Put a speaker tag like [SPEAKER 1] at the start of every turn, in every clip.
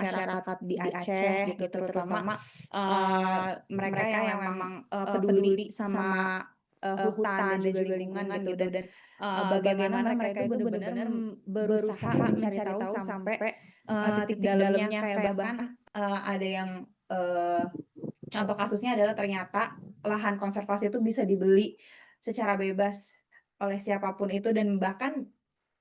[SPEAKER 1] masyarakat di Aceh gitu, terutama mereka yang memang peduli sama hutan dan juga lingkungan gitu, dan bagaimana mereka itu benar-benar berusaha mencari tahu sampai titik dalamnya, kayak bahkan ada yang contoh kasusnya adalah ternyata lahan konservasi itu bisa dibeli secara bebas oleh siapapun itu, dan bahkan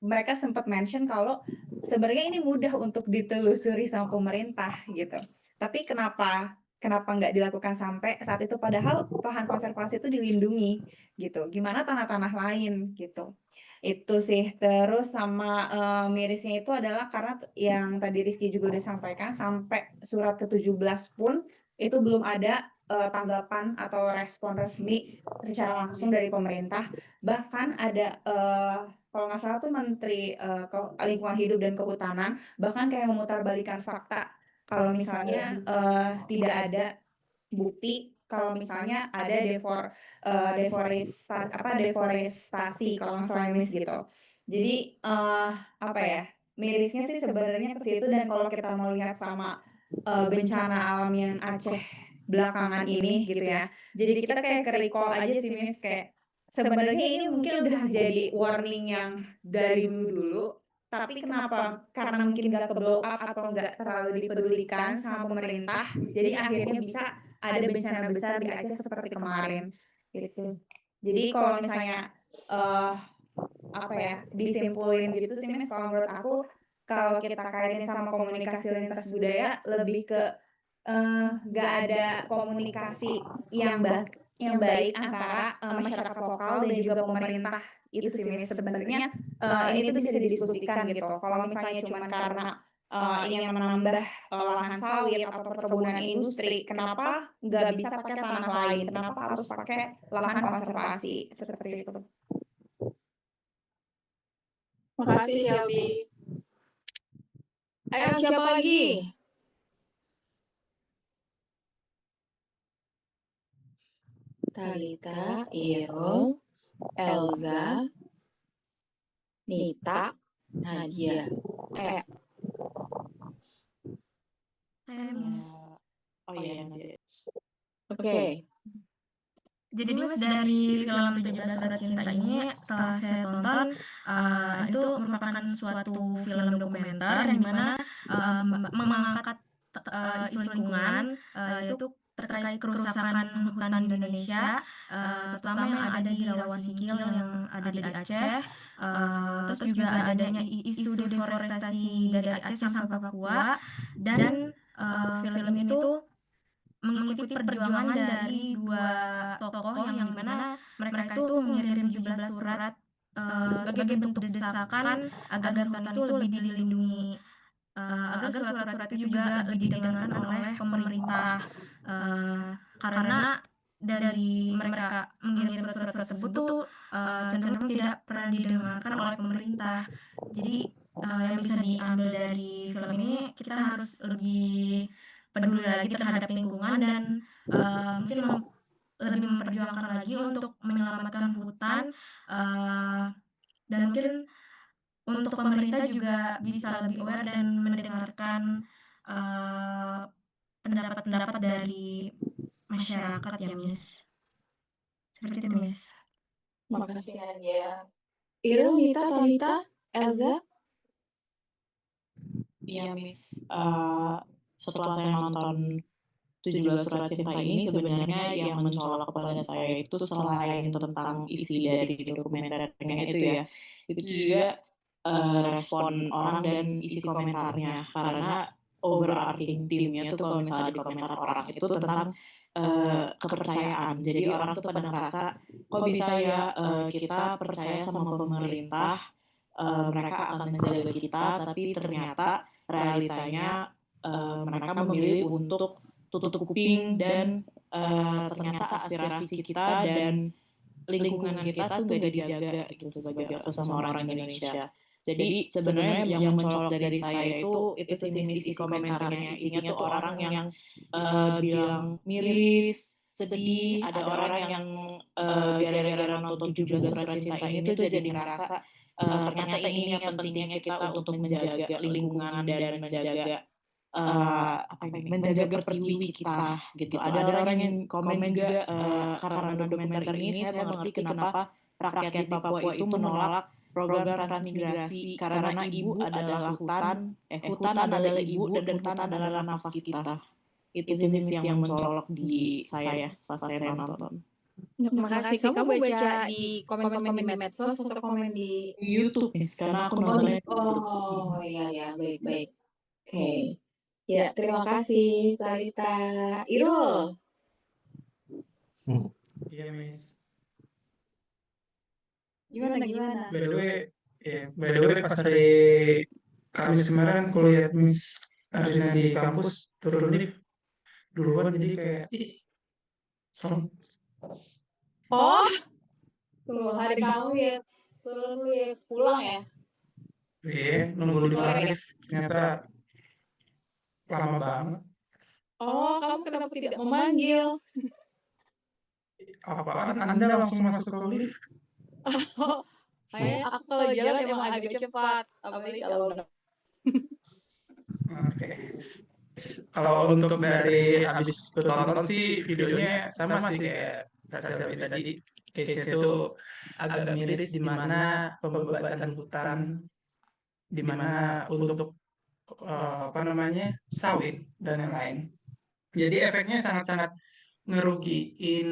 [SPEAKER 1] mereka sempat mention kalau sebenarnya ini mudah untuk ditelusuri sama pemerintah gitu. Tapi kenapa nggak dilakukan sampai saat itu, padahal lahan konservasi itu dilindungi gitu. Gimana tanah-tanah lain gitu. Itu sih. Terus sama mirisnya itu adalah karena yang tadi Rizky juga udah sampaikan, sampai surat ke-17 pun itu belum ada tanggapan atau respon resmi secara langsung dari pemerintah. Bahkan ada kalau nggak salah tuh Menteri Lingkungan Hidup dan Kehutanan bahkan kayak memutarbalikan fakta kalau misalnya tidak ada bukti kalau misalnya ada deforestasi kalau nggak salah Miss gitu. Jadi apa ya, mirisnya sih sebenarnya ke situ. Dan kalau kita mau lihat sama bencana alam yang Aceh belakangan ini gitu ya, jadi kita kayak ke-recall aja sih Miss, kayak sebenarnya ini mungkin udah jadi warning yang dari dulu-dulu, tapi kenapa? Karena mungkin nggak ke-blow up atau nggak terlalu dipedulikan sama pemerintah, jadi akhirnya bisa ada bencana besar di Aceh seperti kemarin gitu. Jadi kalau misalnya eh apa ya, disimpulin gitu sih Miss, kalau menurut aku kalau kita kaitin sama komunikasi lintas budaya, lebih ke nggak ada komunikasi yang baik antara masyarakat lokal dan juga pemerintah. Itu sih Miss, sebenarnya ini tuh bisa didiskusikan gitu. Kalau misalnya cuman karena ingin menambah lahan sawit atau perkebunan industri, kenapa nggak bisa pakai tanah lain? Kenapa harus pakai lahan konservasi seperti itu?
[SPEAKER 2] Makasih Shelby. Ayo siapa lagi? Talita, Irul, Elza, Nita, Nadia. Ayo.
[SPEAKER 3] Hai Miss.
[SPEAKER 4] Oh iya Nadia.
[SPEAKER 2] Oke.
[SPEAKER 3] Jadi Miss, dari film 17 Surat Cinta ini setelah saya tonton, itu merupakan suatu film dokumenter yang dimana mengangkat isu lingkungan, yaitu terkait kerusakan hutan di Indonesia, terutama yang ada di Rawa Singkil yang ada di Aceh, terus juga adanya isu deforestasi dari Aceh sampai Papua, dan film ini tuh mengikuti perjuangan dari dua tokoh yang dimana mereka itu mengirim 17 surat sebagai bentuk desakan agar hutan itu lebih dilindungi, agar surat-surat itu juga lebih didengarkan oleh pemerintah, karena dari mereka mengirim surat-surat tersebut tuh cenderung tidak pernah didengarkan oleh pemerintah. Jadi yang bisa diambil dari film ini, kita harus lebih peduli lagi terhadap lingkungan dan mungkin lebih memperjuangkan lagi untuk menyelamatkan hutan, dan mungkin untuk pemerintah juga bisa lebih aware dan mendengarkan pendapat-pendapat dari masyarakat ya Miss. Seperti itu Miss.
[SPEAKER 2] Makasih Nadia. Irul, Nita, Talita, Elza.
[SPEAKER 4] Iya Miss. Setelah saya nonton 17 Surat Cinta ini, sebenarnya yang mencolok kepada saya itu selain tentang isi dari dokumenternya itu ya, itu juga respon orang dan isi komentarnya. Karena overarching theme-nya tuh kalau misalnya di komentar orang itu tentang kepercayaan. Jadi orang tuh pada ngerasa kok bisa ya kita percaya sama pemerintah, mereka akan menjaga kita, tapi ternyata realitanya mereka memilih untuk tutup kuping dan ternyata aspirasi kita dan lingkungan kita tuh gak dijaga gitu sebagai sesama orang Indonesia. Jadi sebenarnya yang mencolok dari saya itu sih isi komentarnya, isinya tuh orang yang bilang miris, sedih, ada orang yang gara-gara nonton 17 Surat Cinta ini tuh jadi ngerasa ternyata ini yang pentingnya kita untuk menjaga lingkungan dan menjaga apa ini, menjaga pertiwi kita gitu. Ada orang yang komen juga, karena dokumenter ini saya mengerti kenapa rakyat di Papua itu menolak program transmigrasi karena ibu adalah hutan, hutan adalah ibu dan hutan adalah nafas kita. Itu sih Miss yang mencolok di saya pas saya nonton.
[SPEAKER 2] Makasih. Kamu baca di komen-komen di medsos atau komen di
[SPEAKER 4] Di YouTube Miss, karena aku
[SPEAKER 2] Oh,
[SPEAKER 4] nontonnya
[SPEAKER 2] oh iya, baik. Oke. Ya, terima kasih Talita. Irul.
[SPEAKER 5] Iya, Miss.
[SPEAKER 2] Gimana?
[SPEAKER 5] By the way, pas hari Kamis kemarin aku lihat Miss Arina di kampus turun lift duluan, jadi kayak son
[SPEAKER 2] Oh, tunggu hari kamu ya turun lu ya pulang ya?
[SPEAKER 5] nunggu di depan
[SPEAKER 2] Sore.
[SPEAKER 5] lift ternyata lama banget.
[SPEAKER 2] Oh, kamu kenapa tidak memanggil?
[SPEAKER 5] Apaan Anda langsung masuk ke lift?
[SPEAKER 2] Oh, aku kalau jalan emang agak cepat, apalagi kalau
[SPEAKER 5] Oke. Kalau untuk dari abis ku tonton sih videonya sama sih kayak Kak Selvi tadi. Case-nya tuh agak miris di mana pembebatan hutan, di mana untuk apa namanya sawit dan lain-lain. Jadi efeknya sangat-sangat ngerugiin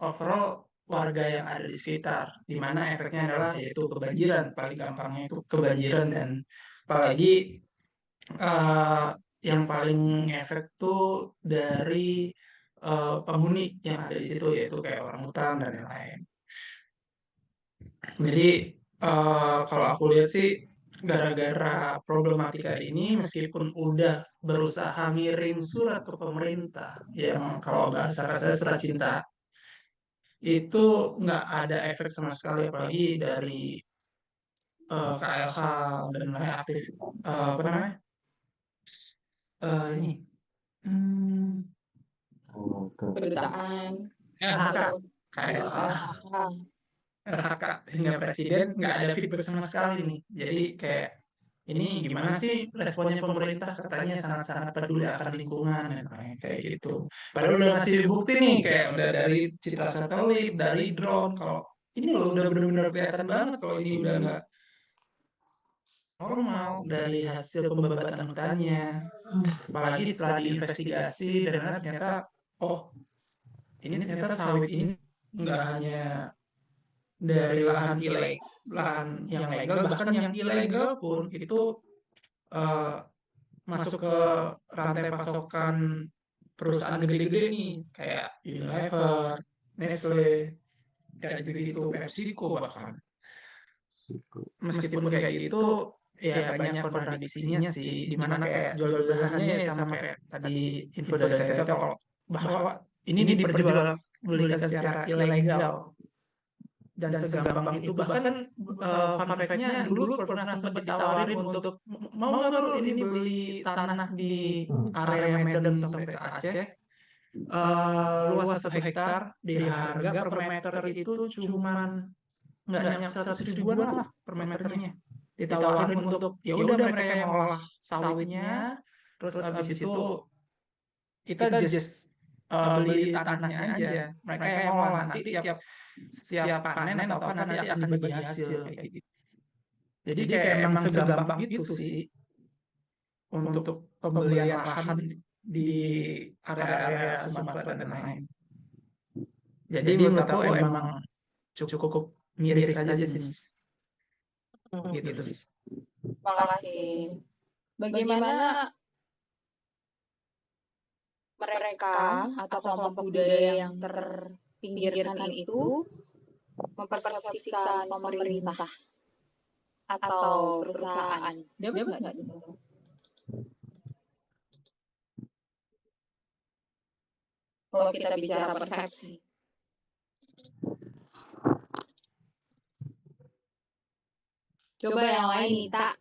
[SPEAKER 5] overall warga yang ada di sekitar. Di mana efeknya adalah yaitu kebanjiran, paling gampangnya itu kebanjiran dan apalagi eh, yang paling efek tuh dari penghuni yang ada di situ yaitu kayak orang hutan dan lain-lain. Jadi kalau aku lihat sih gara-gara problematika ini meskipun udah berusaha ngirim surat ke pemerintah yang kalau bahasa kasar surat cinta itu nggak ada efek sama sekali apalagi dari KLH dan lain aktif apa namanya ini
[SPEAKER 2] kedutaan
[SPEAKER 5] LHK
[SPEAKER 2] atau
[SPEAKER 5] KLH
[SPEAKER 2] LHK.
[SPEAKER 5] LHK hingga presiden nggak ada feedback sama sekali nih. Jadi kayak ini gimana sih responnya pemerintah katanya sangat-sangat peduli akan lingkungan dan lain kayak gitu. Padahal udah ngasih bukti nih kayak udah dari citra satelit, dari drone. Kalau ini loh udah benar-benar kelihatan banget kalau ini udah nggak normal dari hasil pembebatan hutannya. Apalagi setelah diinvestigasi dan lain-lain ternyata oh ini ternyata sawit ini nggak hanya dari lahan yang legal bahkan yang ilegal pun itu eh, masuk ke rantai pasokan perusahaan gede-gede nih kayak Unilever, Nestle, kayak gitu-gitu, PepsiCo bahkan. Meskipun kayak gitu ya banyak kontradiksinya sih di mana kayak jual-jualannya ya sama kayak tadi info dari Tete kalau bahwa ini diperjualbelikan secara ilegal dan segampang itu bahkan fun fact-nya dulu pernah sempat ditawarin untuk mau nggak bro ini beli tanah di area Medan sampai ke Aceh luas 1 hektar di harga per meter itu cuman nggak nyampe 100 ribuan lah per meternya ditawarin untuk ya udah mereka yang ngolah sawitnya terus abis itu kita just beli tanahnya aja mereka yang ngolah nanti setiap panen atau apa nanti akan dibagi hasil kayak gitu. Jadi kayak emang segampang itu sih untuk pembelian lahan di area-area Sumatera dan lain. Jadi menurut aku emang cukup miris aja sih Nis. Gitu sih.
[SPEAKER 2] Makasih. Bagaimana mereka atau kelompok budaya yang terpinggirkan itu mempersepsikan pemerintah atau perusahaan? Dapat nggak di situ? Kalau kita bicara persepsi. Coba yang lain Nita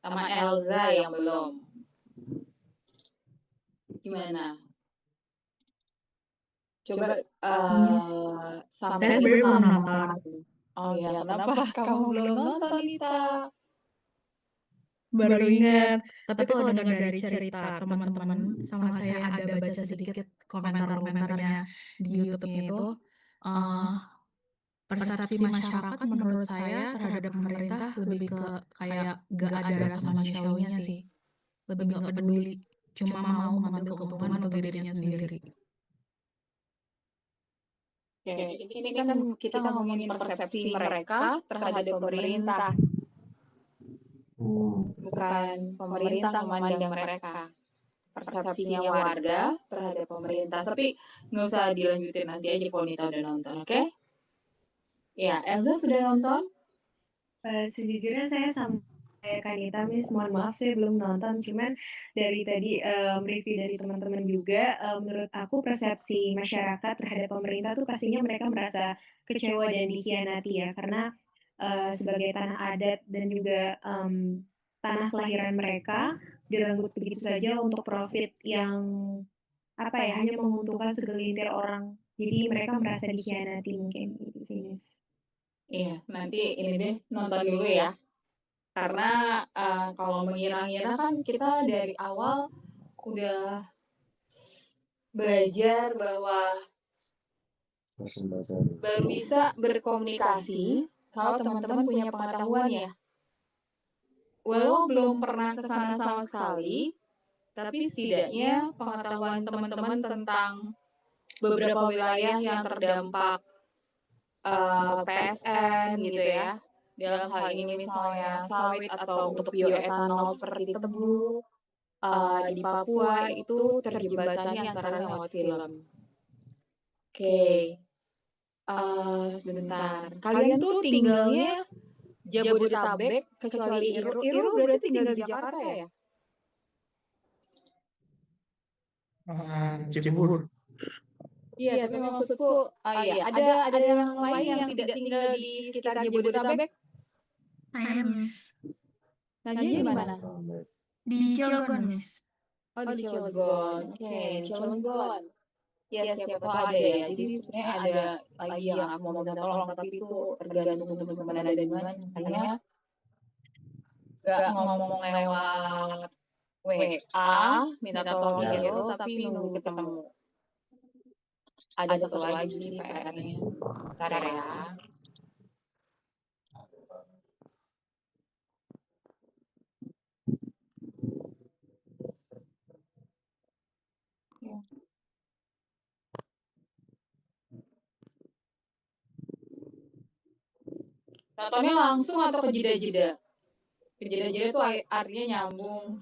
[SPEAKER 2] sama Elza yang belum. Gimana? Coba sampai
[SPEAKER 3] Saya belum nonton.
[SPEAKER 2] Oh ya, kenapa kamu belum nonton Nita?
[SPEAKER 3] Baru ingat. Tapi kalau dengar dari cerita teman-teman, sama saya ada baca sedikit komentar-komentarnya di YouTube-nya itu, eee, persepsi masyarakat menurut saya terhadap pemerintah lebih ke kayak nggak ada rasa manusiawinya sih, lebih nggak peduli, cuma mau mengambil keuntungan untuk dirinya sendiri.
[SPEAKER 2] Oke, ini kan kita ngomongin persepsi mereka terhadap pemerintah, bukan pemerintah memandang mereka. Persepsinya warga terhadap pemerintah, tapi nggak usah dilanjutin, nanti aja kalau Nita udah nonton, oke? Ya, Elza sudah nonton?
[SPEAKER 6] Sejujurnya saya sama kayak Kanita, Miss, mohon maaf saya belum nonton, cuman dari tadi, review dari teman-teman juga, menurut aku persepsi masyarakat terhadap pemerintah tuh pastinya mereka merasa kecewa dan dikhianati ya, karena, sebagai tanah adat dan juga, tanah kelahiran mereka direnggut begitu saja untuk profit yang, apa ya, hanya menguntungkan segelintir orang. Jadi mereka merasa dikhianati mungkin, gitu sih, Miss.
[SPEAKER 2] Iya, nanti ini deh nonton dulu ya. Karena kalau mengira-ngira kan kita dari awal udah belajar bahwa baru bisa berkomunikasi kalau teman-teman punya pengetahuan ya. Walau belum pernah ke sana sama sekali, tapi setidaknya pengetahuan teman-teman tentang beberapa wilayah yang terdampak PSN gitu ya. Dalam hal ini misalnya sawit atau untuk bioetanol seperti tebu di Papua itu terjembatani antara lain lewat film. Oke, sebentar. Kalian tuh tinggalnya Jabodetabek kecuali Iru. Iru berarti tinggal di Jakarta ya?
[SPEAKER 5] Cibubur.
[SPEAKER 2] Iya, tapi maksudku, iya, ada yang lain yang tidak tinggal di sekitar Jabodetabek?
[SPEAKER 3] Saya, Miss.
[SPEAKER 2] Nadia di mana?
[SPEAKER 3] Di Cilegon, Miss.
[SPEAKER 2] Oh, di Cilegon. Oke, Cilegon. Ya, siapa tahu ada ya. Jadi sebenarnya ada lagi yang aku mau minta tolong, tapi itu tergantung teman-teman ada di mana. Makanya nggak ngomong lewat WA, minta tolong Hero, tapi nunggu ketemu. Ada satu lagi sih PR-nya. Ntar ya. Nontonnya langsung atau ke jeda-jeda? Ke jeda-jeda tuh artinya nyambung.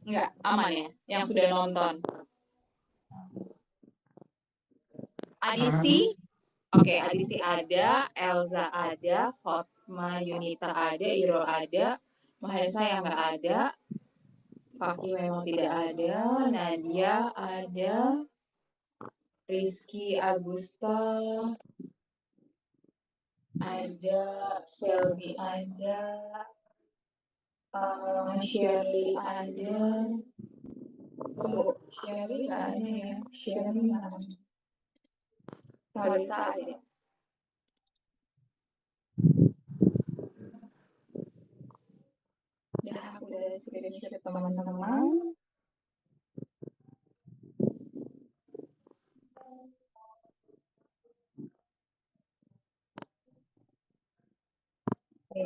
[SPEAKER 2] Enggak, aman ya? Yang sudah nonton. Adisti? Oke, Adisti ada, Elza ada, Hotma Yunita ada, Irul ada, Mahesa yang nggak ada, Faki memang tidak ada, Nadia ada, Rizky Agusta ada, Selby ada, Shirley ada. Tunggu, Shirley nggak ada ya? Shirley mana? Talita ada. Udah aku udah screenshot teman-teman. Oke.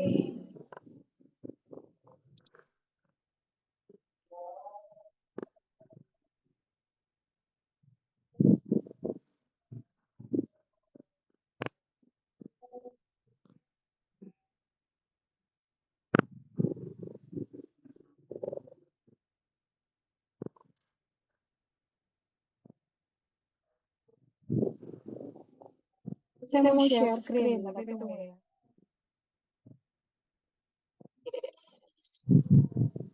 [SPEAKER 2] Saya mau share screen, tapi tunggu ya.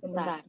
[SPEAKER 2] Bentar.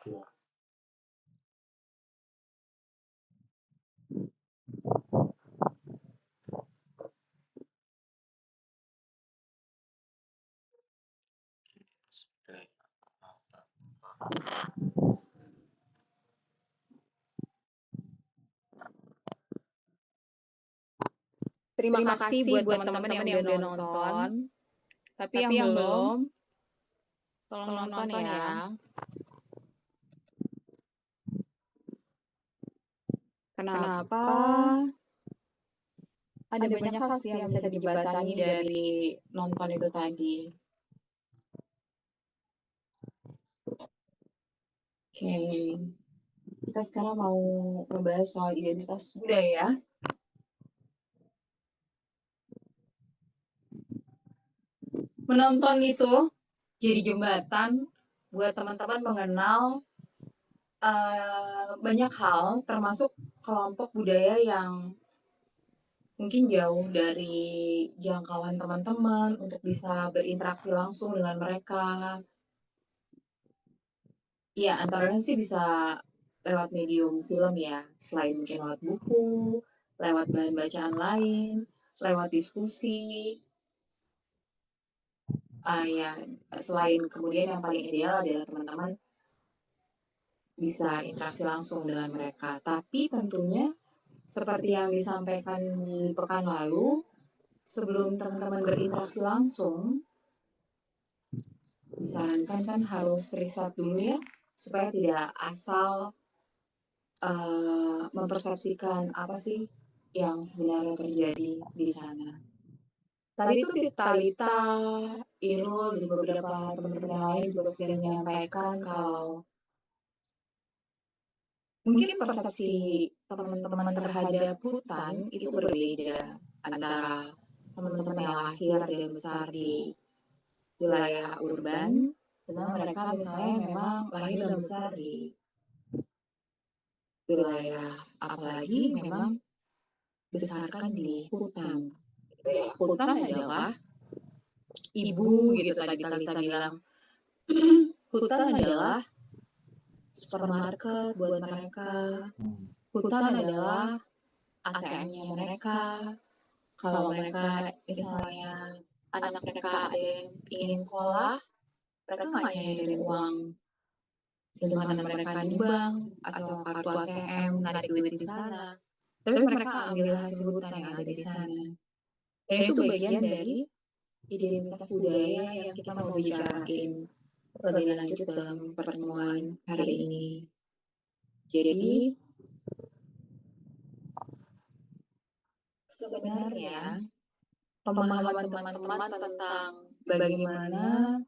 [SPEAKER 2] Terima kasih buat teman-teman yang udah nonton. Tapi yang belum, tolong nonton ya. Kenapa? Ada banyak hal sih yang bisa dijembatani dari nonton itu tadi. Oke, kita sekarang mau membahas soal identitas budaya. Menonton itu jadi jembatan buat teman-teman mengenal banyak hal, termasuk kelompok budaya yang mungkin jauh dari jangkauan teman-teman untuk bisa berinteraksi langsung dengan mereka. Ya, antara lain sih bisa lewat medium film ya, selain mungkin lewat buku, lewat bahan bacaan lain, lewat diskusi. Ya, selain kemudian yang paling ideal adalah teman-teman bisa interaksi langsung dengan mereka. Tapi tentunya seperti yang disampaikan di pekan lalu, sebelum teman-teman berinteraksi langsung, disarankan kan harus riset dulu ya, supaya tidak asal mempersepsikan apa sih yang sebenarnya terjadi di sana. Tadi itu Talita, Irul, dan beberapa teman-teman yang lain juga sudah menyampaikan kalau mungkin persepsi teman-teman terhadap hutan itu berbeda antara teman-teman yang lahir dan besar di wilayah urban dengan mereka misalnya memang lahir dan besar di wilayah apalagi memang besarkan di hutan. Hutan adalah ibu gitu tadi Talita bilang. Hutan adalah supermarket buat mereka. Hutan adalah ATM-nya mereka. Kalau mereka misalnya anak mereka ada yang ingin sekolah, mereka nggak nyariin uang simpanan mereka di bank atau kartu ATM narik duit di sana, tapi mereka ambil hasil hutan yang ada di sana. Dan itu bagian dari identitas budaya yang kita mau bicarain lebih lanjut dalam pertemuan hari ini. Jadi sebenarnya pemahaman teman-teman tentang bagaimana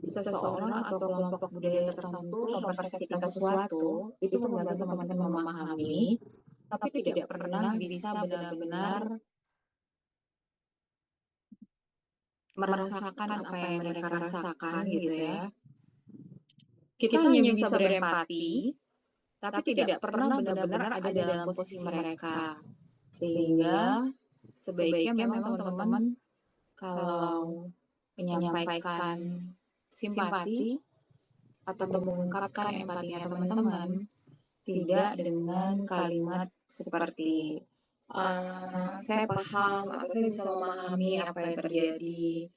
[SPEAKER 2] seseorang atau kelompok budaya tertentu mempersepsikan sesuatu itu membantu teman-teman memahami, tapi tidak pernah bisa benar-benar merasakan apa yang mereka rasakan gitu ya. Kita hanya bisa berempati, tapi tidak pernah benar-benar ada dalam posisi mereka. Sehingga sebaiknya memang teman-teman kalau menyampaikan simpati atau mengungkapkan empatinya teman-teman tidak dengan kalimat seperti saya paham atau saya bisa memahami apa yang terjadi,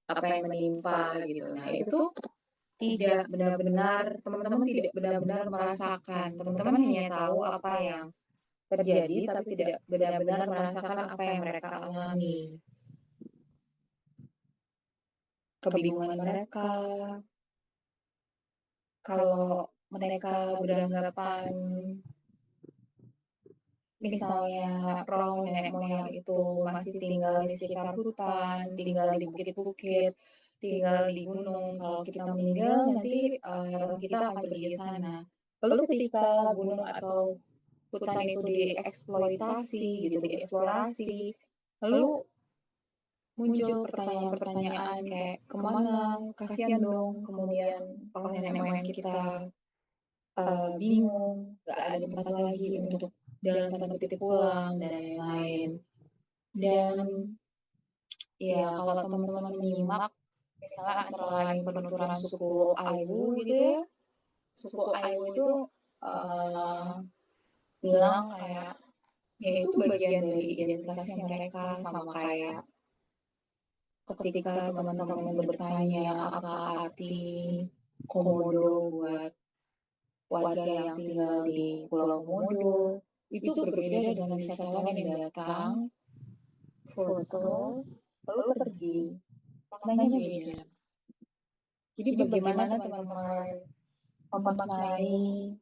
[SPEAKER 2] apa yang menimpa gitu. Nah, itu tidak benar-benar teman-teman tidak benar-benar merasakan. Teman-teman hanya tahu apa yang terjadi tapi tidak benar-benar merasakan apa yang mereka alami. Kebingungan mereka, kalau mereka beranggapan misalnya roh nenek moyang itu masih tinggal di sekitar hutan, tinggal di bukit-bukit, tinggal di gunung. Kalau kita meninggal nanti roh kita akan pergi ke sana. Lalu ketika gunung atau hutan itu dieksploitasi gitu, dieksplorasi, lalu muncul pertanyaan-pertanyaan kayak kemana, kasihan dong, kemudian roh nenek moyang kita bingung, gak ada tempat lagi untuk dalam tanda kutip pulang dan lain-lain. Dan ya kalau teman-teman menyimak misalnya antara lain penuturan suku Aiwu gitu ya, suku Ainu itu bilang kayak ya itu bagian dari identitasnya mereka, sama kayak ketika teman-teman bertanya apa arti komodo buat warga yang tinggal di Pulau Komodo, itu berbeda dengan wisatawan yang datang, foto, lalu pergi. Maknanya beda. Jadi bagaimana teman-teman memaknai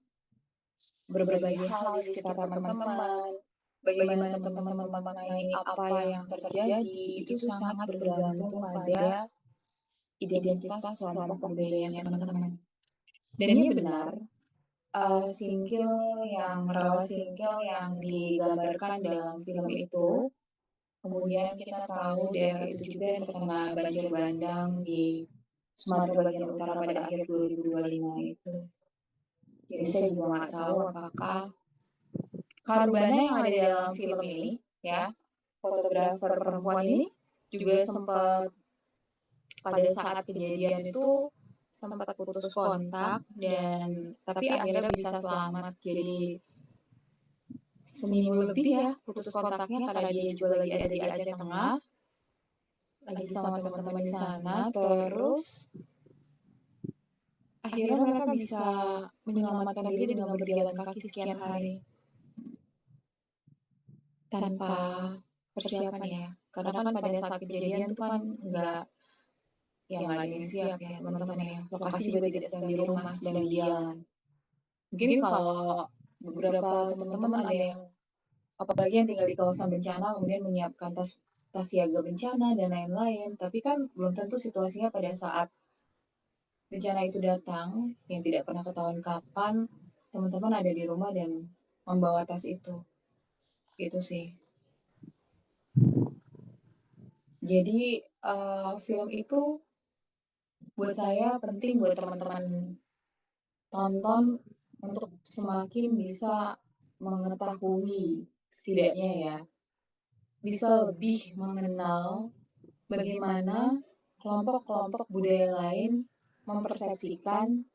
[SPEAKER 2] berbagai hal di sekitar teman-teman, bagaimana teman-teman memaknai apa yang terjadi, itu sangat bergantung pada identitas kelompok budayanya teman-teman. Dan ini benar, rawa singkil yang digambarkan dalam film itu, kemudian kita tahu daerah itu juga yang terkena banjir bandang di Sumatera bagian utara pada akhir 2025 itu. Jadi saya juga nggak tahu apakah Karubana yang ada di dalam film ini, ya, fotografer perempuan ini juga sempat pada saat kejadian itu sempat putus kontak, dan tapi akhirnya bisa selamat. Jadi seminggu lebih ya putus kontaknya karena dia juga lagi ada di Aceh Tengah, lagi sama teman-teman di sana. Terus akhirnya mereka bisa menyelamatkan diri dengan berjalan kaki sekian hari tanpa persiapan ya. Karena kan pada saat kejadian itu kan nggak ada yang siap ya teman-teman ya. Lokasi juga tidak sedang di rumah, sedang di jalan. Mungkin kalau beberapa teman-teman ada yang, apalagi yang tinggal di kawasan bencana, kemudian menyiapkan tas siaga bencana dan lain-lain. Tapi kan belum tentu situasinya pada saat bencana itu datang, yang tidak pernah ketahuan kapan teman-teman ada di rumah dan membawa tas itu. Gitu sih. Jadi film itu buat saya penting buat teman-teman tonton untuk semakin bisa mengetahui, setidaknya ya, bisa lebih mengenal bagaimana kelompok-kelompok budaya lain mempersepsikan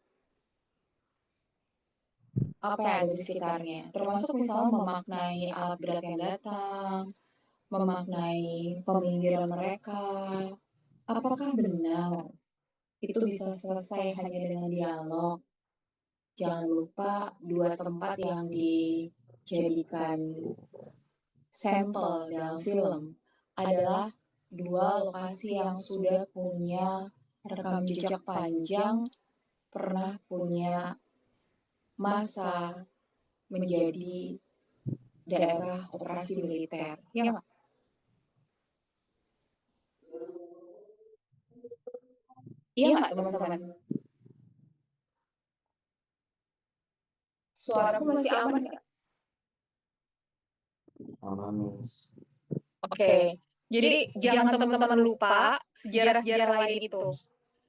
[SPEAKER 2] apa yang ada di sekitarnya. Termasuk misalnya memaknai alat berat yang datang, memaknai peminggiran mereka. Apakah benar itu bisa selesai hanya dengan dialog? Jangan lupa 2 tempat yang dijadikan sampel dalam film adalah 2 lokasi yang sudah punya rekam jejak panjang, pernah punya masa menjadi daerah operasi militer. Ya nggak? Iya nggak teman-teman? Suaraku masih aman nggak? Oke. Jadi jangan teman-teman lupa sejarah-sejarah lain itu.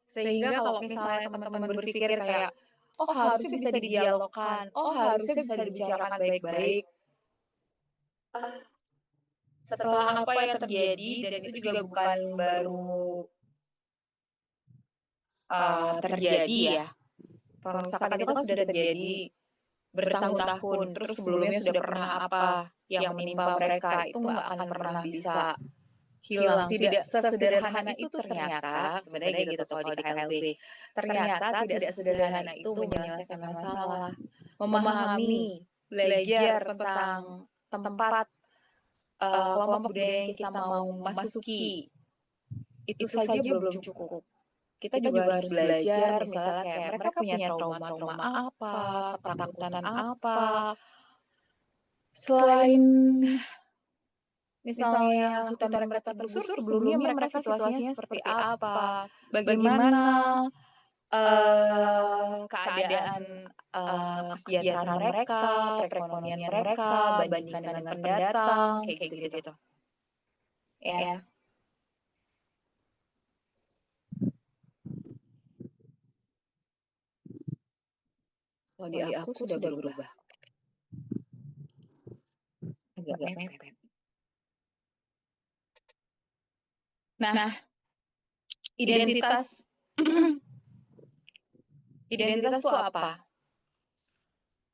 [SPEAKER 2] Sehingga kalau misalnya teman-teman berpikir kayak, oh harusnya bisa didialogkan, oh harusnya bisa dibicarakan baik-baik. Setelah apa yang terjadi, dan itu juga bukan baru terjadi ya. Perusakan itu kan sudah terjadi bertahun-tahun. Terus sebelumnya sudah pernah apa yang menimpa mereka, itu nggak akan pernah bisa hilang. Tidak sesederhana itu ternyata, sebenarnya gitu kalau di KLB. Ternyata tidak sesederhana itu menyelesaikan masalah. Memahami, belajar tentang tempat kelompok budaya yang kita mau masuki, itu saja belum cukup. Kita juga harus belajar, misalnya kayak mereka punya trauma-trauma apa, ketakutan apa. Selain misalnya hutan mereka tergusur, sebelumnya mereka situasinya seperti apa, bagaimana keadaan kesejahteraan mereka, perekonomian mereka, bandingkan dengan pendatang, kayak gitu-gitu. Ya. Kalau di aku sudah berubah. Agak mepet. Nah, identitas itu apa?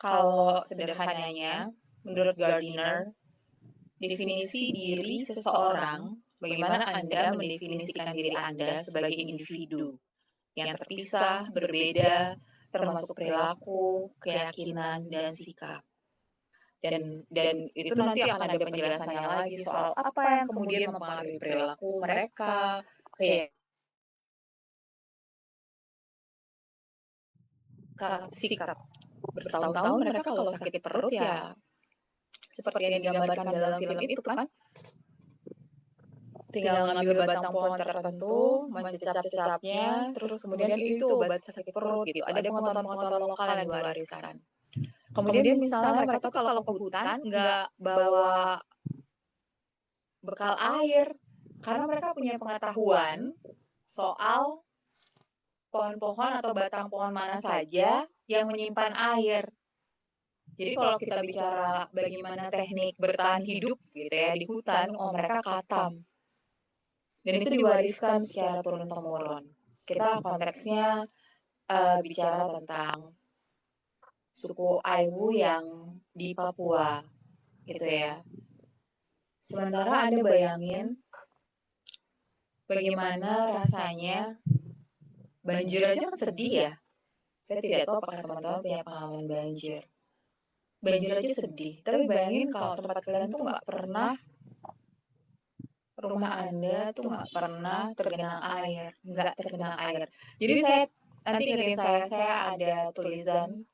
[SPEAKER 2] Kalau sederhananya, menurut Gardiner, definisi diri seseorang, bagaimana Anda mendefinisikan diri Anda sebagai individu yang terpisah, berbeda, termasuk perilaku, keyakinan, dan sikap. Dan itu nanti akan ada penjelasannya lagi soal apa yang kemudian mempengaruhi perilaku mereka, kayak sikap. Bertahun-tahun mereka kalau sakit perut ya seperti yang digambarkan dalam film itu kan, tinggal ngambil batang pohon tertentu, mencecap-cecapnya, terus kemudian itu obat sakit perut gitu. Ada pengetahuan-pengetahuan lokal yang diwariskan. Kemudian misalnya mereka tuh kalau ke hutan nggak bawa bekal air, karena mereka punya pengetahuan soal pohon-pohon atau batang pohon mana saja yang menyimpan air. Jadi kalau kita bicara bagaimana teknik bertahan hidup gitu ya di hutan, oh mereka katam. Dan itu diwariskan secara turun-temurun. Kita konteksnya bicara tentang suku Aiwu yang di Papua gitu ya. Sementara Anda bayangin bagaimana rasanya banjir aja kan sedih ya. Saya tidak tahu apakah teman-teman punya pengalaman banjir. Banjir aja sedih. Tapi bayangin kalau tempat kalian tuh nggak pernah, rumah Anda tuh nggak pernah tergenang air, nggak tergenang air. Jadi saya nanti ingetin saya ada tulisan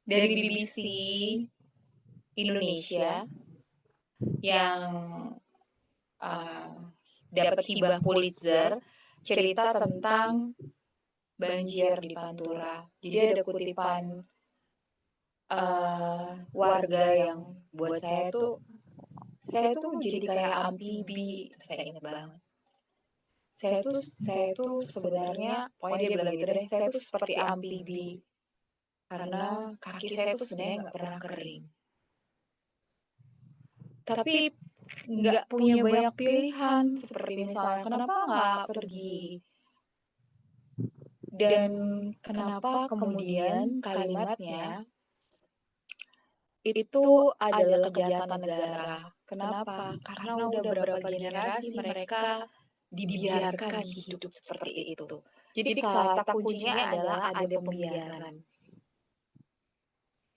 [SPEAKER 2] dari BBC Indonesia yang dapat hibah Pulitzer, cerita tentang banjir di Pantura. Jadi ada kutipan warga yang buat saya tuh jadi kayak amfibi, saya ingat banget. Saya tuh sebenarnya, pokoknya dia bilang gitu deh, saya tuh seperti amfibi karena kaki saya tuh sebenarnya nggak pernah kering. Tapi nggak punya banyak pilihan, seperti misalnya kenapa nggak pergi, dan kenapa kemudian kalimatnya itu adalah kejahatan negara. Kenapa? Karena udah berapa generasi mereka dibiarkan hidup seperti itu. Jadi kata kuncinya adalah ada pembiaran.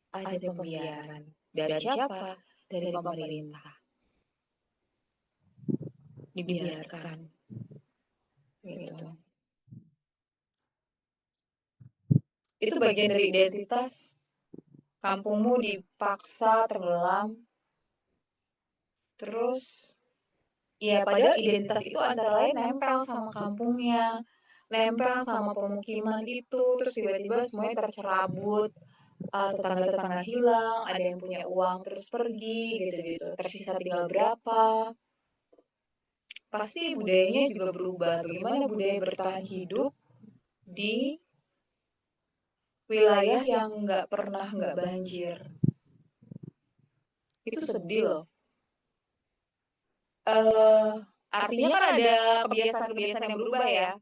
[SPEAKER 2] Ada pembiaran. Dari siapa? Dari pemerintah. Dibiarkan. Gitu. Itu bagian dari identitas. Kampungmu dipaksa tenggelam. Terus, ya padahal identitas itu antara lain nempel sama kampungnya, nempel sama pemukiman itu, terus tiba-tiba semuanya tercerabut, tetangga-tetangga hilang, ada yang punya uang terus pergi, gitu-gitu, tersisa tinggal berapa. Pasti budayanya juga berubah, bagaimana budaya bertahan hidup di wilayah yang nggak pernah nggak banjir. Itu sedih loh. Artinya kan ada kebiasaan-kebiasaan yang berubah ya.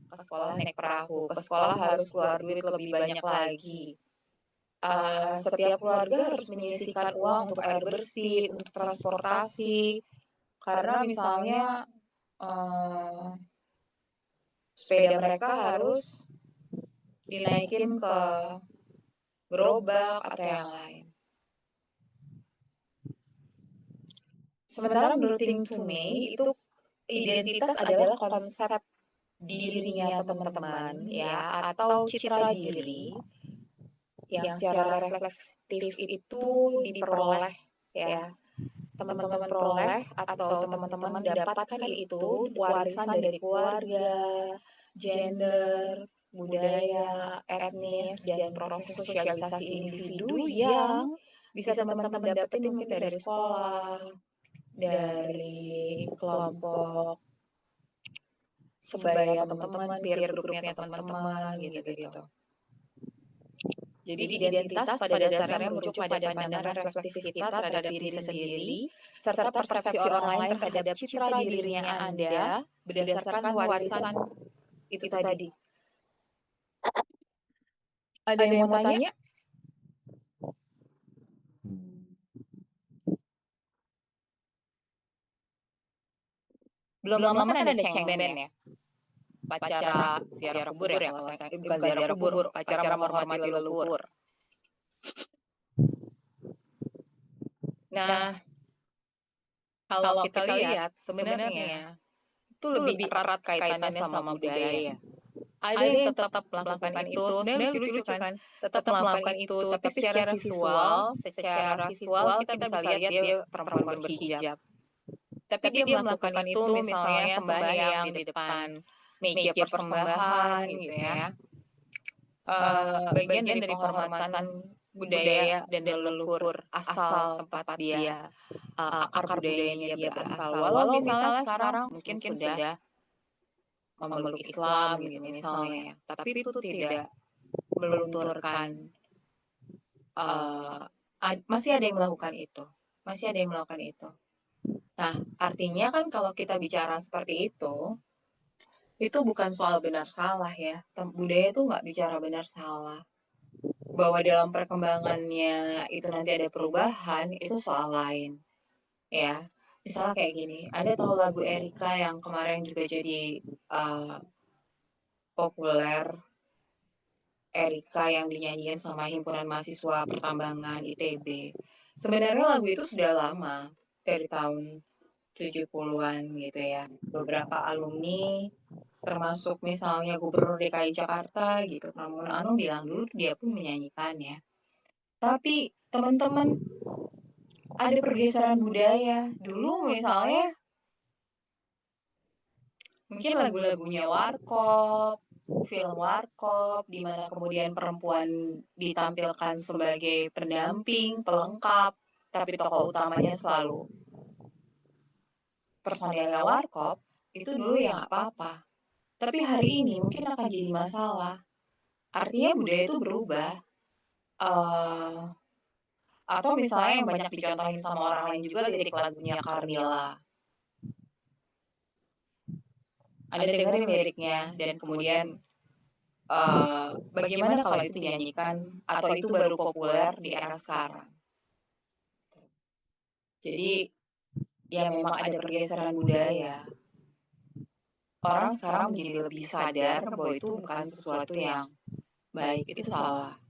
[SPEAKER 2] Ke sekolah naik perahu, ke sekolah harus keluar duit lebih banyak lagi. Setiap keluarga harus menyisihkan uang untuk air bersih, untuk transportasi. Karena misalnya sepeda mereka harus dinaikin ke gerobak atau yang lain. Sementara menurut Think to Me, itu identitas adalah konsep dirinya teman-teman ya, atau citra diri yang secara refleksif itu diperoleh ya. Teman-teman peroleh atau teman-teman dapatkan itu warisan dari keluarga, gender, budaya, etnis, dan proses sosialisasi individu yang bisa teman-teman dapetin mungkin dari sekolah, dari kelompok sebaya teman-teman, peer grupnya teman-teman, gitu-gitu. Jadi identitas pada dasarnya merujuk pada pandangan reflektif kita terhadap diri sendiri, serta persepsi orang lain terhadap citra dirinya Anda berdasarkan warisan itu tadi. Ada yang mau tanya? Belum lama kan ada Cengben ya, upacara ziarah kubur ya kalau saya bukan ziarah kubur, upacara menghormati leluhur. Nah, kalau kita lihat sebenarnya itu lebih erat kaitannya sama budaya. Ada yang tetap melakukan itu, sebenarnya lucu-lucu kan, tetap melakukan itu, tapi secara visual kita bisa lihat dia perempuan berhijab. Tapi dia melakukan itu misalnya sembahyang di depan meja persembahan gitu ya. Bagian dari penghormatan budaya dan leluhur asal tempat dia, akar budayanya dia berasal. Walau misalnya sekarang mungkin sudah memeluk Islam gitu misalnya, tapi itu tidak melunturkan, masih ada yang melakukan itu, masih ada yang melakukan itu. Nah, artinya kan kalau kita bicara seperti itu bukan soal benar salah ya. Budaya itu nggak bicara benar salah. Bahwa dalam perkembangannya itu nanti ada perubahan, itu soal lain. Ya, misalnya kayak gini, Anda tahu lagu Erika yang kemarin juga jadi populer, Erika yang dinyanyikan sama Himpunan Mahasiswa Pertambangan ITB. Sebenarnya lagu itu sudah lama, dari tahun 70-an gitu ya. Beberapa alumni termasuk misalnya Gubernur DKI Jakarta gitu, Pramono Anung bilang dulu dia pun menyanyikannya. Tapi teman-teman ada pergeseran budaya. Dulu misalnya mungkin lagu-lagunya Warkop, film Warkop, di mana kemudian perempuan ditampilkan sebagai pendamping, pelengkap, tapi tokoh utamanya selalu personelnya Warkop, itu dulu ya nggak apa-apa. Tapi hari ini mungkin akan jadi masalah. Artinya budaya itu berubah. Atau misalnya yang banyak dicontohin sama orang lain juga lirik lagunya Carmila. Anda dengerin liriknya dan kemudian bagaimana kalau itu dinyanyikan atau itu baru populer di era sekarang. Jadi ya memang ada pergeseran budaya. Orang sekarang menjadi lebih sadar bahwa itu bukan sesuatu yang baik, itu salah.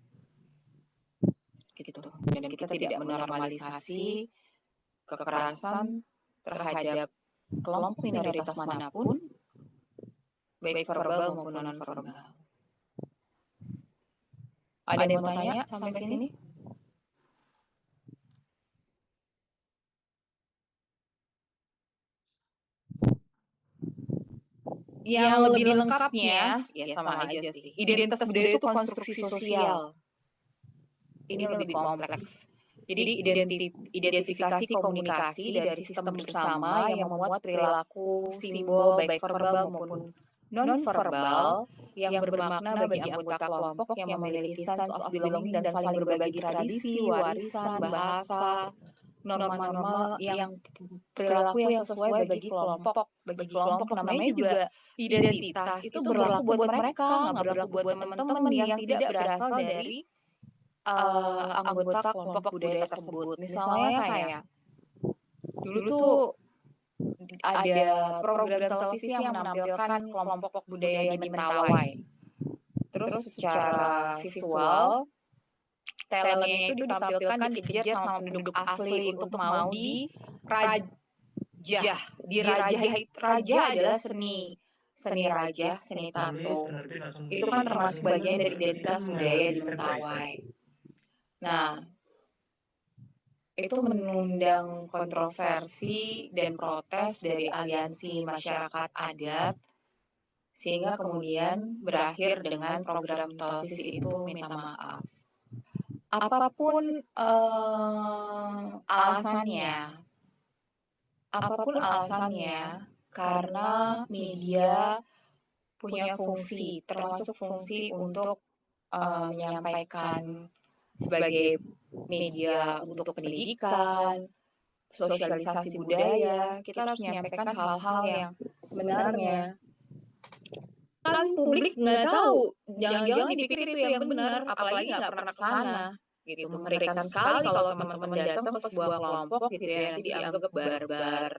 [SPEAKER 2] Gitu. Dan kita tidak menormalisasi kekerasan terhadap kelompok minoritas manapun, baik verbal maupun non-verbal. Ada yang mau tanya sampai sini? Yang lebih lengkapnya, ya sama aja sih. Identitas budaya itu konstruksi sosial. Ini lebih kompleks. Jadi identifikasi komunikasi dari sistem bersama yang memuat perilaku, simbol, baik verbal maupun non-verbal, yang bermakna bagi anggota kelompok yang memiliki sense of belonging dan saling berbagi tradisi, warisan, bahasa, norma-norma yang perilaku yang sesuai bagi kelompok. Bagi kelompok namanya juga identitas. Itu berlaku buat mereka, nggak berlaku buat teman-teman yang tidak berasal dari anggota kelompok budaya tersebut. Misalnya kayak dulu tuh ada program televisi yang menampilkan kelompok budaya di Mentawai. Terus secara visual, talentnya itu ditampilkan dikejar sama penduduk asli untuk mau dirajah. Raja adalah seni raja, seni tato. Itu kan termasuk bagian dari identitas budaya di Mentawai. Nah, itu mengundang kontroversi dan protes dari aliansi masyarakat adat, sehingga kemudian berakhir dengan program televisi itu minta maaf. Apapun alasannya, karena media punya fungsi, termasuk fungsi untuk menyampaikan sebagai media untuk pendidikan, sosialisasi budaya, kita harus menyampaikan hal-hal yang sebenarnya Kan publik nggak tahu, jangan-jangan dipikir itu yang benar, apalagi nggak pernah ke sana, gitu. Mengerikan sekali kalau teman-teman datang ke sebuah kelompok gitu ya, nanti dianggap barbar,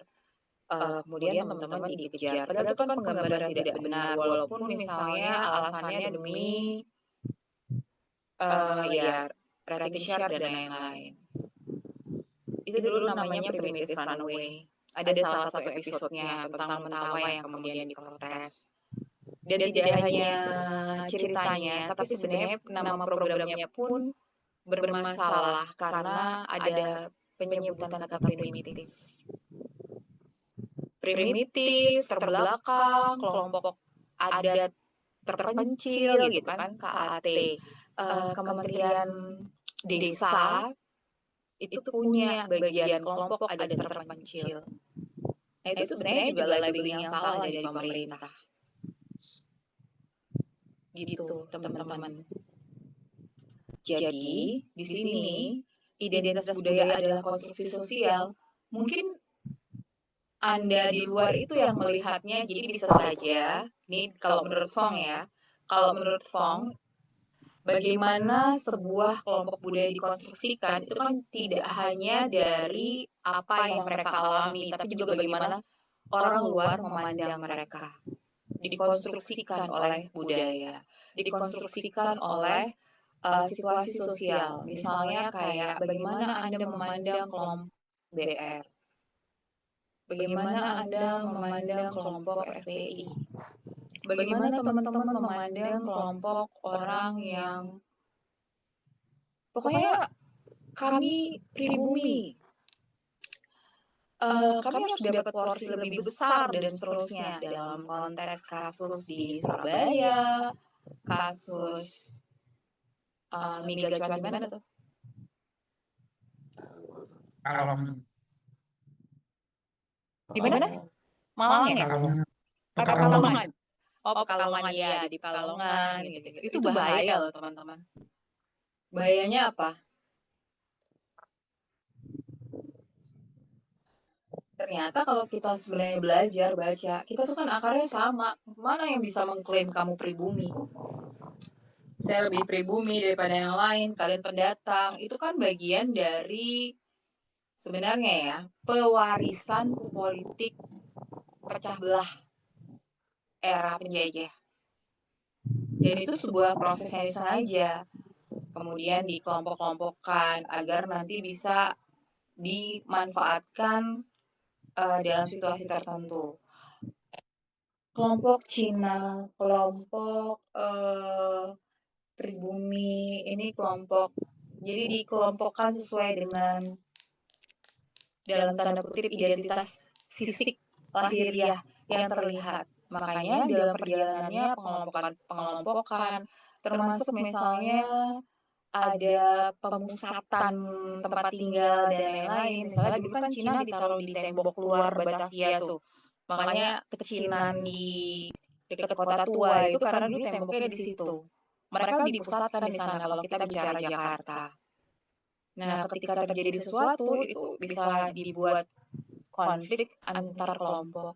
[SPEAKER 2] kemudian teman-teman dikejar. Padahal itu kan penggambaran tidak benar, walaupun misalnya alasannya demi, ya rating share dan lain-lain. Itu dulu namanya primitive runway. Ada salah satu episodenya tentang Mentawai yang kemudian diprotes. Dan tidak hanya ceritanya, tapi sebenarnya nama programnya pun bermasalah karena ada penyebutan kata primitif. Primitif, terbelakang, kelompok adat terpencil gitu kan, KAT. Kementerian Desa itu punya bagian kelompok adat terpencil. Nah itu sebenarnya juga labeling yang salah dari pemerintah. Gitu, teman-teman. Jadi, di sini identitas budaya adalah konstruksi sosial. Mungkin Anda di luar itu yang melihatnya, jadi bisa saja, ini kalau menurut Fong ya, kalau menurut Fong, bagaimana sebuah kelompok budaya dikonstruksikan itu kan tidak hanya dari apa yang mereka alami, tapi juga bagaimana orang luar memandang mereka. Dikonstruksikan oleh budaya, dikonstruksikan oleh situasi sosial. Misalnya kayak bagaimana Anda memandang kelompok BR, bagaimana Anda memandang kelompok FPI, bagaimana teman-teman memandang kelompok orang yang pokoknya kami pribumi, kami harus dapat porsi lebih besar dan seterusnya dalam konteks kasus di Surabaya, kasus Mega Cuan di mana tuh?
[SPEAKER 5] Kalau
[SPEAKER 2] Di mana? Malang ya?
[SPEAKER 5] Pekalongan.
[SPEAKER 2] Pekalongan. Oh, Pekalongan ya, di Pekalongan gitu. Itu bahaya loh, teman-teman. Bahayanya apa? Ternyata kalau kita sebenarnya belajar baca, kita tuh kan akarnya sama. Mana yang bisa mengklaim kamu pribumi? Saya lebih pribumi daripada yang lain, kalian pendatang. Itu kan bagian dari sebenarnya ya, pewarisan politik pecah belah era penjajah. Dan itu sebuah proses yang disengaja. Kemudian dikelompok-kelompokkan agar nanti bisa dimanfaatkan dalam situasi tertentu. Kelompok Cina, kelompok pribumi, ini kelompok, jadi dikelompokkan sesuai dengan dalam tanda kutip identitas fisik lahiriah yang terlihat. Makanya dalam perjalanannya pengelompokan, termasuk misalnya ada pemusatan tempat tinggal dan lain-lain. Misalnya dulu kan Cina ditaruh di tembok luar Batavia tuh. Makanya kecinan di dekat kota tua itu karena dulu temboknya di situ. Mereka dipusatkan di sana kalau kita bicara Jakarta. Nah, ketika terjadi sesuatu itu bisa dibuat konflik antar kelompok.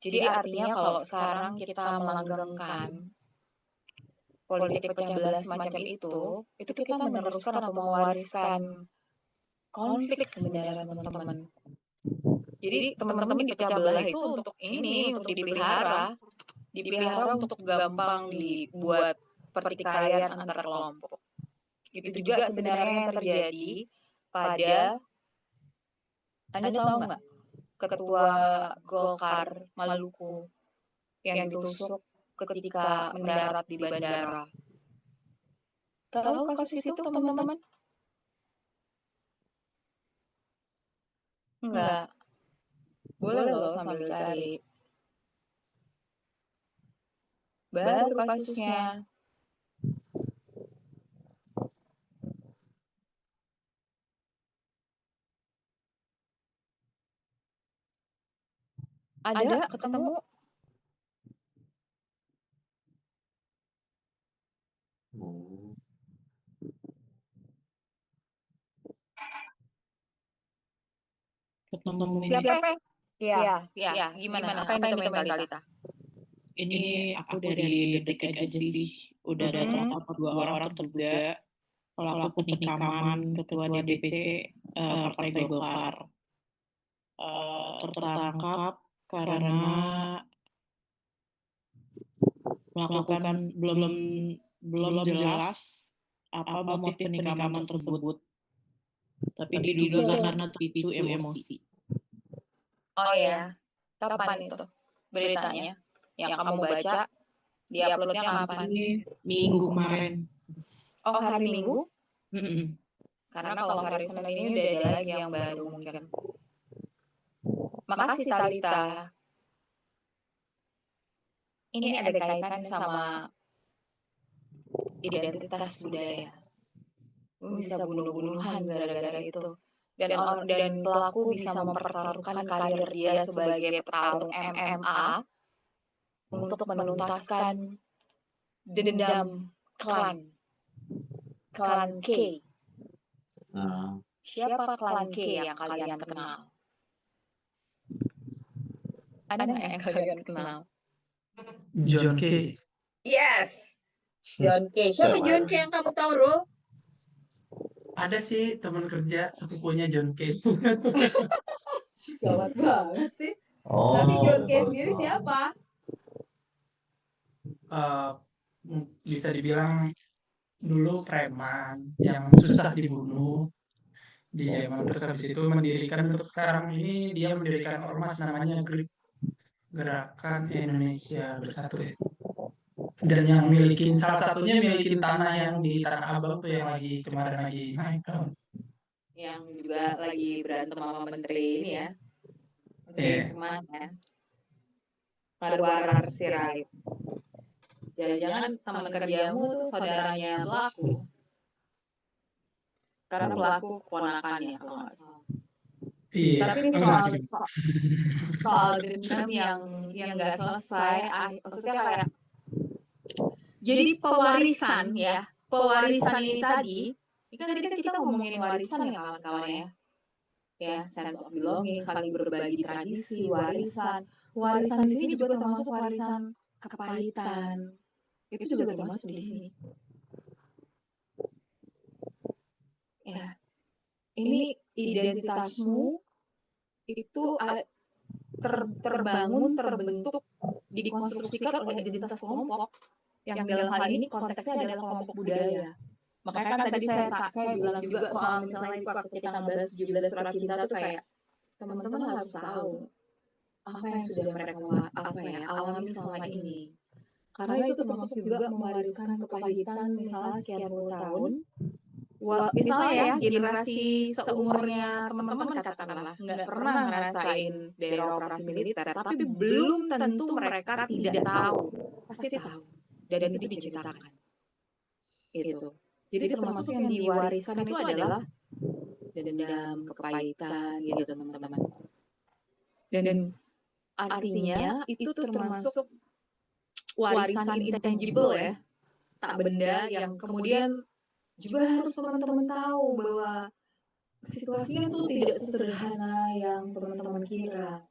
[SPEAKER 2] Jadi artinya kalau sekarang kita melanggengkan politik pecah belah semacam itu kita meneruskan atau mewariskan konflik sebenarnya teman-teman. Jadi teman-teman dipecah belah itu untuk ini, untuk dipelihara untuk gampang dibuat pertikaian antar kelompok. Itu juga sebenarnya yang terjadi pada, Anda tahu nggak, Ketua Golkar Maluku yang ditusuk ketika mendarat di bandara. Tahu kasus itu teman-teman? Enggak. Boleh loh sambil cari. Baru kasusnya. Ada ketemu.
[SPEAKER 4] Ketemu
[SPEAKER 2] Siapa? Iya. Gimana? Apa yang ditemuin Talita?
[SPEAKER 4] Ini aku dari Detik aja sih, udah ada ternyata 2 orang terduga pelaku penikaman Ketua DPC, Partai Golkar. Tertangkap karena melakukan belum jelas apa motif penikaman tersebut, tapi diduga karena terpicu emosi.
[SPEAKER 2] Oh ya, kapan itu beritanya? Yang kamu baca, di-upload-nya kapan?
[SPEAKER 4] Ini minggu kemarin.
[SPEAKER 2] Oh, hari Minggu?
[SPEAKER 4] Mhm.
[SPEAKER 2] Karena kalau hari Senin ini udah ada lagi yang baru mungkin. Makasih Talita. Ini ada kaitan sama identitas budaya. Bisa bunuh-bunuhan gara-gara itu. Dan pelaku bisa mempertaruhkan karir dia sebagai petarung MMA untuk menuntaskan dendam klan K. Siapa klan K yang kalian kenal? Ada nggak yang kalian kenal?
[SPEAKER 5] John K.
[SPEAKER 2] Yes, John K. Siapa John K yang kamu tahu, Ro?
[SPEAKER 5] Ada sih teman kerja sepupunya John K.
[SPEAKER 2] Gawat banget sih. Tapi John K sendiri siapa?
[SPEAKER 5] Bisa dibilang dulu preman yang susah dibunuh. Dia terus habis itu mendirikan, untuk sekarang ini dia mendirikan ormas namanya GRIP, Gerakan Indonesia Bersatu ya. Dan yang milikin, salah satunya milikin tanah yang di Tanah Abang tuh yang kemarin lagi naik daun.
[SPEAKER 2] Yang juga lagi berantem sama menteri ini ya. Menteri kemana ya? Paduarar Sirait. Jangan-jangan teman kerjamu tuh saudaranya pelaku. Karena pelaku keponakannya kalau nggak salah.
[SPEAKER 5] Iya.
[SPEAKER 2] Tapi ini soal dendam yang nggak selesai, maksudnya kayak jadi pewarisan ya, pewarisan ini tadi kan kita ngomongin warisan ya kawan-kawan ya, sense of belonging, saling berbagi tradisi, warisan di sini juga termasuk warisan kepahitan, itu juga termasuk di sini. Ya, ini identitasmu itu terbangun, terbentuk, dikonstruksikan oleh identitas kelompok yang dalam hal ini konteksnya adalah kelompok budaya. Makanya kan tadi saya bilang juga soal misalnya waktu kita ngebahas 17 surat cinta tuh kayak teman-teman harus tahu apa yang sudah mereka alami selama ini. Karena itu termasuk juga mewariskan kepahitan misalnya sekian puluh tahun. Misalnya ya generasi seumurnya teman-teman katakanlah nggak pernah ngerasain daerah operasi militer, tapi belum tentu mereka tidak tahu, pasti tahu, dan itu diceritakan. Itu. Jadi termasuk yang diwariskan itu adalah dendam, kepahitan, gitu teman-teman. Dan artinya itu termasuk warisan intangible ya, tak benda yang kemudian juga harus teman-teman tahu bahwa situasinya tuh tidak sesederhana yang teman-teman kira.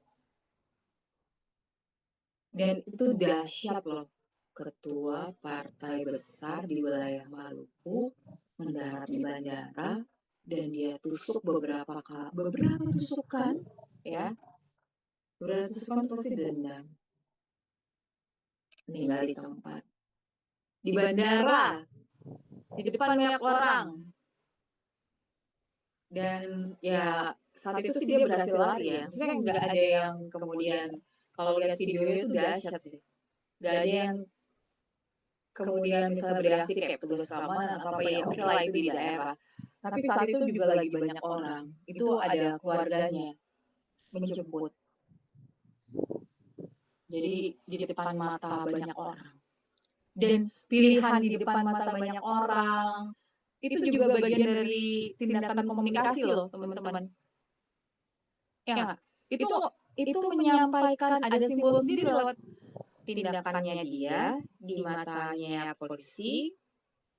[SPEAKER 2] Dan itu dahsyat loh. Ketua partai besar di wilayah Maluku mendarat di bandara dan dia tusuk beberapa tusukan ya. Beberapa tusukan pasti dendam. Meninggal di tempat. Di bandara. Di depan banyak orang. Dan ya saat itu sih dia berhasil lari ya. Maksudnya nggak ada yang kemudian, kalau lihat videonya itu dahsyat sih. Nggak ada yang kemudian misalnya bereaksi kayak petugas keamanan atau apa ya, oke lah itu di daerah. Tapi saat itu juga lagi banyak orang. Itu ada keluarganya menjemput. Jadi di depan mata banyak orang. Dan pilihan di depan mata banyak orang itu juga bagian dari tindakan komunikasi loh teman-teman. Ya, itu menyampaikan ada simbol sendiri lewat tindakannya dia di matanya polisi,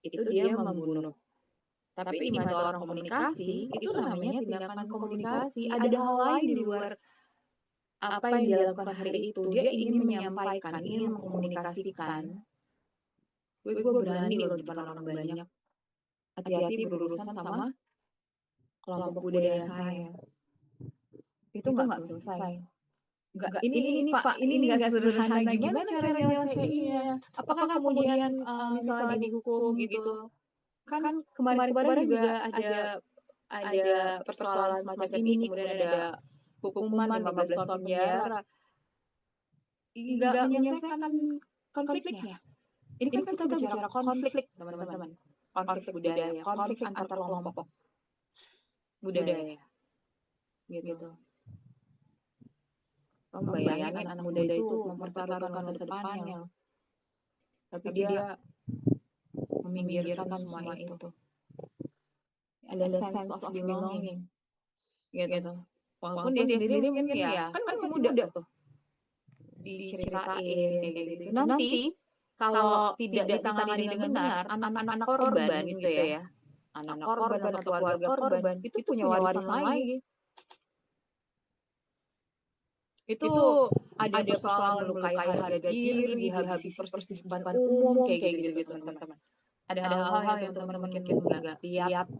[SPEAKER 2] itu dia membunuh. Tapi di mata orang komunikasi itu namanya tindakan komunikasi. Ada hal lain di luar apa yang dia lakukan hari itu, dia ingin menyampaikan, ingin mengkomunikasikan, gue berani loh di depan orang banyak, hati-hati berurusan sama kelompok budaya saya. Itu nggak selesai. Nggak, ini Pak, ini nggak sederhana, gimana cara nyelesainnya? Apakah kemudian misalnya dihukum gitu? Kan kemarin-kemarin juga ada persoalan semacam ini, kemudian ada hukuman 15 tahun penjara. Nggak menyelesaikan konfliknya. Ini kan kita bicara konflik, teman-teman. Konflik budaya, konflik antar kelompok budaya, gitu. Kamu bayangin anak muda itu mempertaruhkan masa depannya, tapi dia meminggirkan semua itu. Ada sense of belonging, gitu. Walaupun dia sendiri mungkin ya, kan masih muda tuh, diceritain kayak gitu. Nanti kalau tidak ditangani dengan benar, anak-anak korban gitu ya, anak korban atau keluarga korban itu punya warisan lagi. Itu ada persoalan melukai harga diri, dihabisi persis depan umum, kayak gitu-gitu teman-teman. Ada hal-hal yang teman-teman mungkin nggak lihat.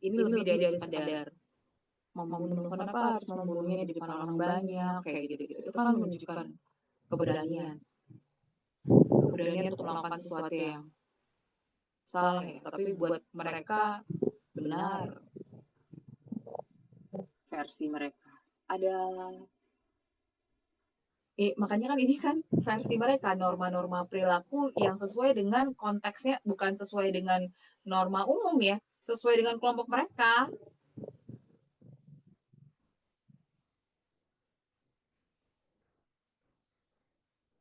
[SPEAKER 2] Ini lebih dari sekadar membunuh. Kenapa harus membunuhnya di depan orang banyak, kayak gitu-gitu. Itu kan menunjukkan keberanian. Keberanian untuk melakukan sesuatu yang salah ya. Tapi buat mereka benar versi mereka. Makanya kan ini kan versi mereka, norma-norma perilaku yang sesuai dengan konteksnya, bukan sesuai dengan norma umum ya, sesuai dengan kelompok mereka.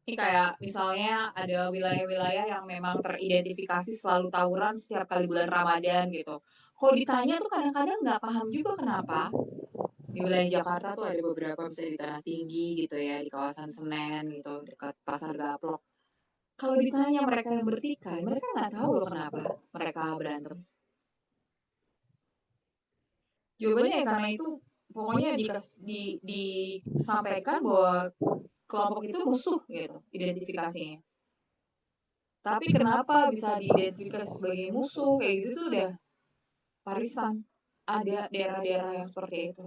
[SPEAKER 2] Ini kayak misalnya ada wilayah-wilayah yang memang teridentifikasi selalu tawuran setiap kali bulan Ramadan gitu. Kalau ditanya tuh kadang-kadang nggak paham juga kenapa. Di wilayah Jakarta tuh ada beberapa, bisa di Tanah Tinggi gitu ya, di kawasan Senen gitu, dekat Pasar Gaplok. Kalau ditanya mereka yang bertikai, mereka nggak tahu loh kenapa mereka berantem. Jawabannya ya karena itu, pokoknya disampaikan bahwa kelompok itu musuh gitu, identifikasinya. Tapi kenapa bisa diidentifikasi sebagai musuh kayak gitu tuh udah warisan. Ada daerah-daerah yang seperti itu.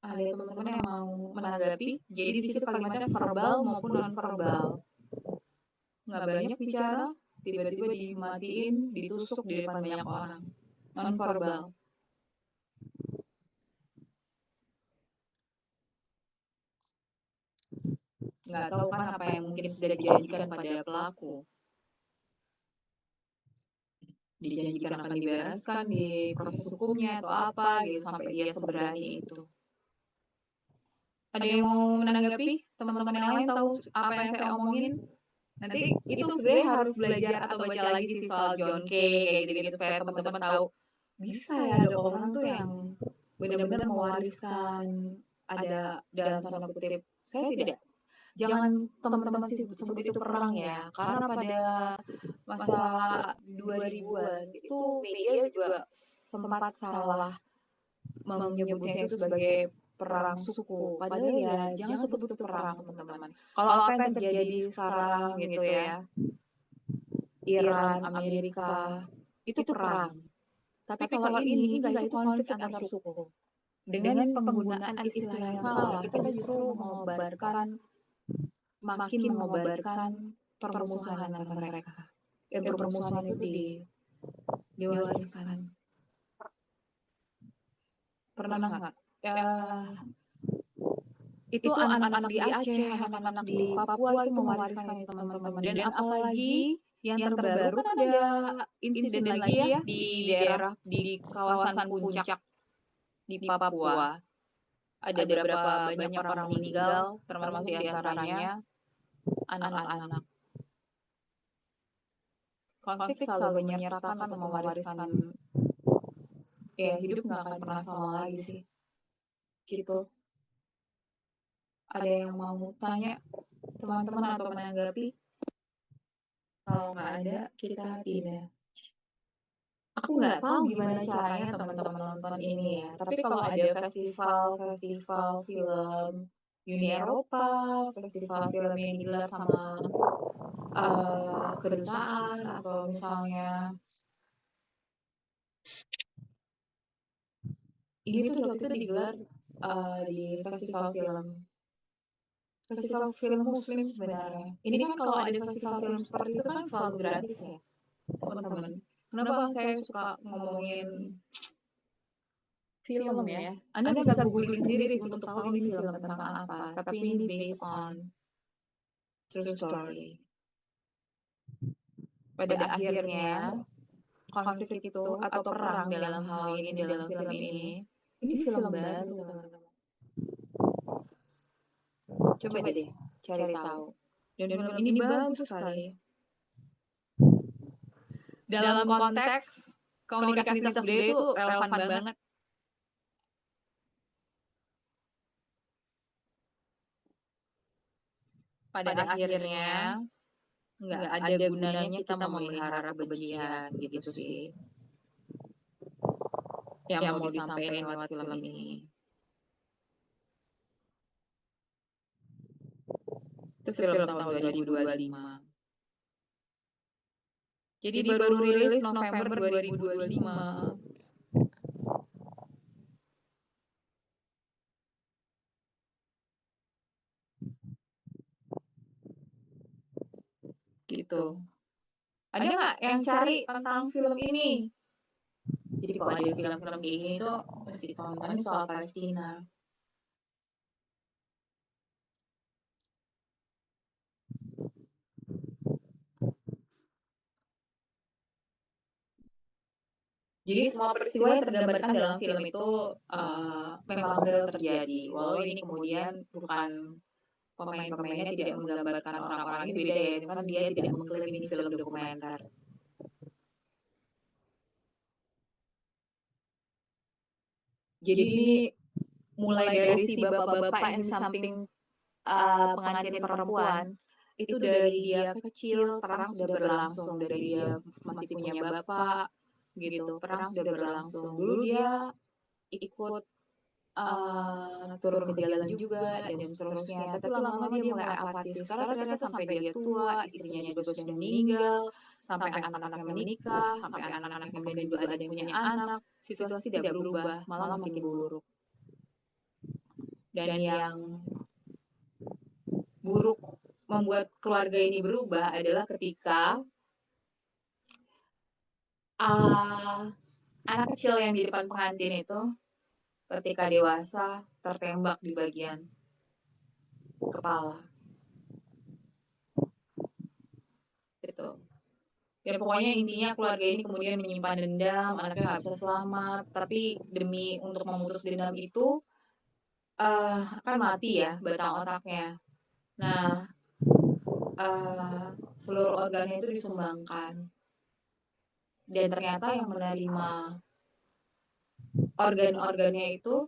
[SPEAKER 2] Ada teman-teman yang mau menanggapi, jadi di situ kalimatnya verbal maupun non verbal. Nggak banyak bicara, tiba-tiba dimatiin, ditusuk di depan banyak orang. Non verbal. Nggak tahu kan apa yang mungkin sudah dijanjikan pada pelaku. Dijanjikan akan dibereskan di proses hukumnya atau apa gitu sampai dia seberani itu. Ada yang mau menanggapi? Teman-teman yang lain tahu apa yang saya omongin? Nanti itu sebenarnya harus belajar atau baca lagi sih soal John Kay kayak gitu-gitu supaya teman-teman tahu bisa ya ada orang tuh yang benar-benar mewariskan, ada dalam tanda kutip, saya tidak, jangan teman-teman sebut itu perang ya, karena pada masa 2000-an itu media juga sempat salah menyebutnya itu sebagai perang suku. Padahal ya jangan sebut itu perang, teman-teman. Kalau apa yang terjadi sekarang gitu ya, Iran, Amerika, itu perang. Tapi kalau ini enggak, itu konflik antar suku. Dengan penggunaan istilah yang salah, kita justru makin mengobarkan permusuhan antara mereka. Dan permusuhan itu diwariskan. Pernah nggak? Itu anak-anak di Aceh, anak-anak di Papua itu mewariskan itu, teman-teman. Dan apalagi yang terbaru kan ada insiden lagi ya di daerah di kawasan puncak di Papua. Ada beberapa banyak orang meninggal, termasuk diantaranya anak-anak. Konflik selalu menyertakan atau mewariskan, ya hidup nggak akan pernah sama lagi sih. Gitu. Ada yang mau tanya, teman-teman, atau menanggapi? Kalau nggak ada, kita pindah. Aku nggak tahu gimana caranya teman-teman nonton ini ya, tapi kalau ada festival-festival film Uni Eropa, festival film yang digelar sama, kedutaan atau misalnya ini tuh waktu itu digelar, di festival film muslim sebenarnya. Ini kan kalau ada festival film seperti itu kan selalu gratis ya, teman-teman. Kenapa saya suka ngomongin film ya? Anda bisa googling sendiri sih untuk tahu ini film tentang apa, tapi ini based on true story. Pada akhirnya, konflik itu atau perang dalam hal ini, dalam film ini film baru, teman-teman. Coba deh cari tahu. Dan film ini bagus sekali. Dalam konteks komunikasi lintas budaya itu relevan banget. Pada akhirnya, nggak ada gunanya kita memelihara kebencian gitu sih. Yang mau disampaikan lewat film ini. Itu film tahun 2025. Jadi baru rilis November 2025. Gitu. Ada nggak yang cari tentang film ini? Jadi kalau ada film-film kayak gini tuh mesti tonton soal Palestina. Jadi semua peristiwa yang tergambarkan dalam film itu memang real terjadi. Walau ini kemudian bukan pemain-pemainnya tidak menggambarkan orang-orang ini beda ya, kan dia tidak mengklaim ini film dokumenter. Jadi ini mulai dari si bapak-bapak yang di samping pengantin perempuan, itu dari dia kecil perang sudah berlangsung, dari dia masih punya bapak gitu, perang sudah berlangsung. Dulu dia ikut turun ke jalan juga dan seterusnya, tapi lama-lama dia mulai apatis. Sekarang ternyata sampai dia tua, istrinya juga sudah meninggal, sampai anak-anaknya menikah, sampai anak-anaknya kemudian juga ada yang punya anak, situasi tidak berubah, malah makin buruk. Dan yang buruk membuat keluarga ini berubah adalah ketika anak kecil yang di depan pengantin itu ketika dewasa tertembak di bagian kepala. Gitu. Ya pokoknya intinya keluarga ini kemudian menyimpan dendam, anaknya nggak bisa selamat, tapi demi untuk memutus dendam itu kan mati ya batang otaknya. Nah, seluruh organnya itu disumbangkan. Dan ternyata yang menerima organ-organnya itu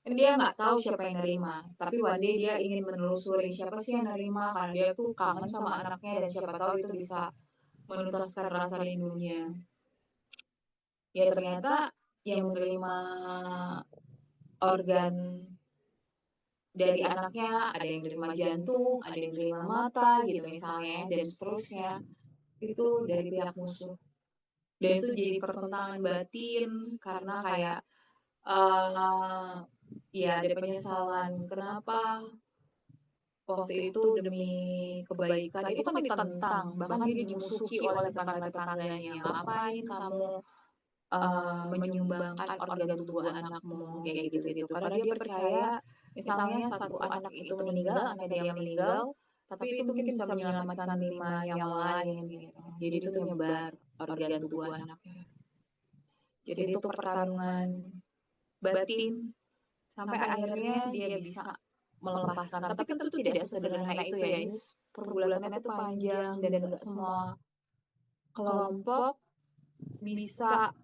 [SPEAKER 2] dia nggak tahu siapa yang nerima, tapi one day dia ingin menelusuri siapa sih yang nerima karena dia tuh kangen sama anaknya dan siapa tahu itu bisa menuntaskan rasa rindunya. Ya ternyata yang menerima organ dari anaknya ada yang menerima jantung, ada yang menerima mata gitu misalnya dan seterusnya itu dari pihak musuh. Dan itu jadi pertentangan batin karena kayak ya ada penyesalan kenapa waktu itu demi kebaikan itu kan ditentang, bahkan dia dimusuhi oleh tetangga-tetangganya. Ngapain kamu menyumbangkan organ tubuh anakmu kayak gitu-gitu. Karena dia percaya misalnya satu anak itu meninggal, anaknya dia meninggal, tapi itu mungkin bisa menyelamatkan 5 yang lain gitu. Jadi itu nyebar organ tubuh anaknya. Jadi itu pertarungan batin sampai akhirnya dia bisa melepaskan. Tapi tentu tidak sesederhana itu ya. Ini pergulatannya itu panjang dan nggak semua kelompok bisa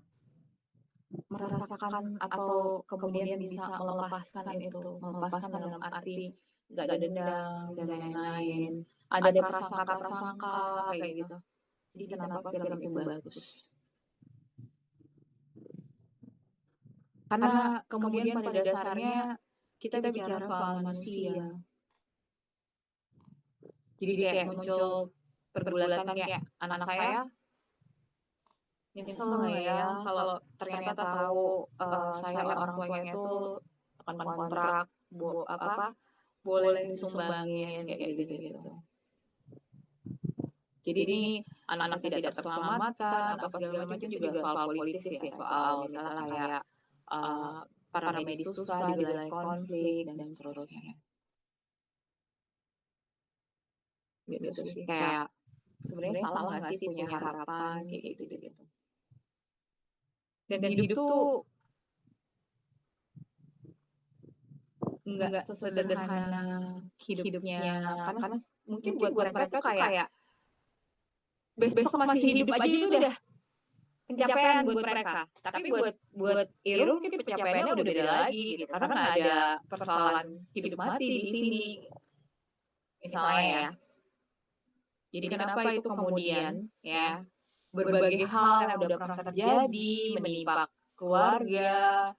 [SPEAKER 2] merasakan atau kemudian bisa melepaskan itu. Melepaskan dalam arti nggak ada dendam dan lain-lain. Ada prasangka-prasangka kayak gitu. Jadi kenapa film itu bagus? Karena kemudian pada dasarnya kita bicara soal manusia. Jadi kayak muncul pergulatan kayak anak saya nyesel nggak ya kalau ternyata tahu saya orang tuanya itu akan kontrak boleh disumbangin kayak gitu. Jadi ini anak tidak terselamatkan apa segala macam itu juga soal politis ya, soal misalnya kayak para medis susah di wilayah konflik dan seterusnya. Gitu sih kayak sebenarnya salah nggak sih punya harapan kayak gitu. Dan hidup tuh nggak sesederhana hidupnya karena mungkin buat mereka tuh kayak besok masih hidup aja itu udah pencapaian buat mereka. Tapi buat Irul mungkin pencapaiannya udah beda lagi gitu. Karena nggak ada persoalan hidup mati di sini misalnya ya. Jadi kenapa itu kemudian ya berbagai hal yang udah pernah terjadi menimpa keluarga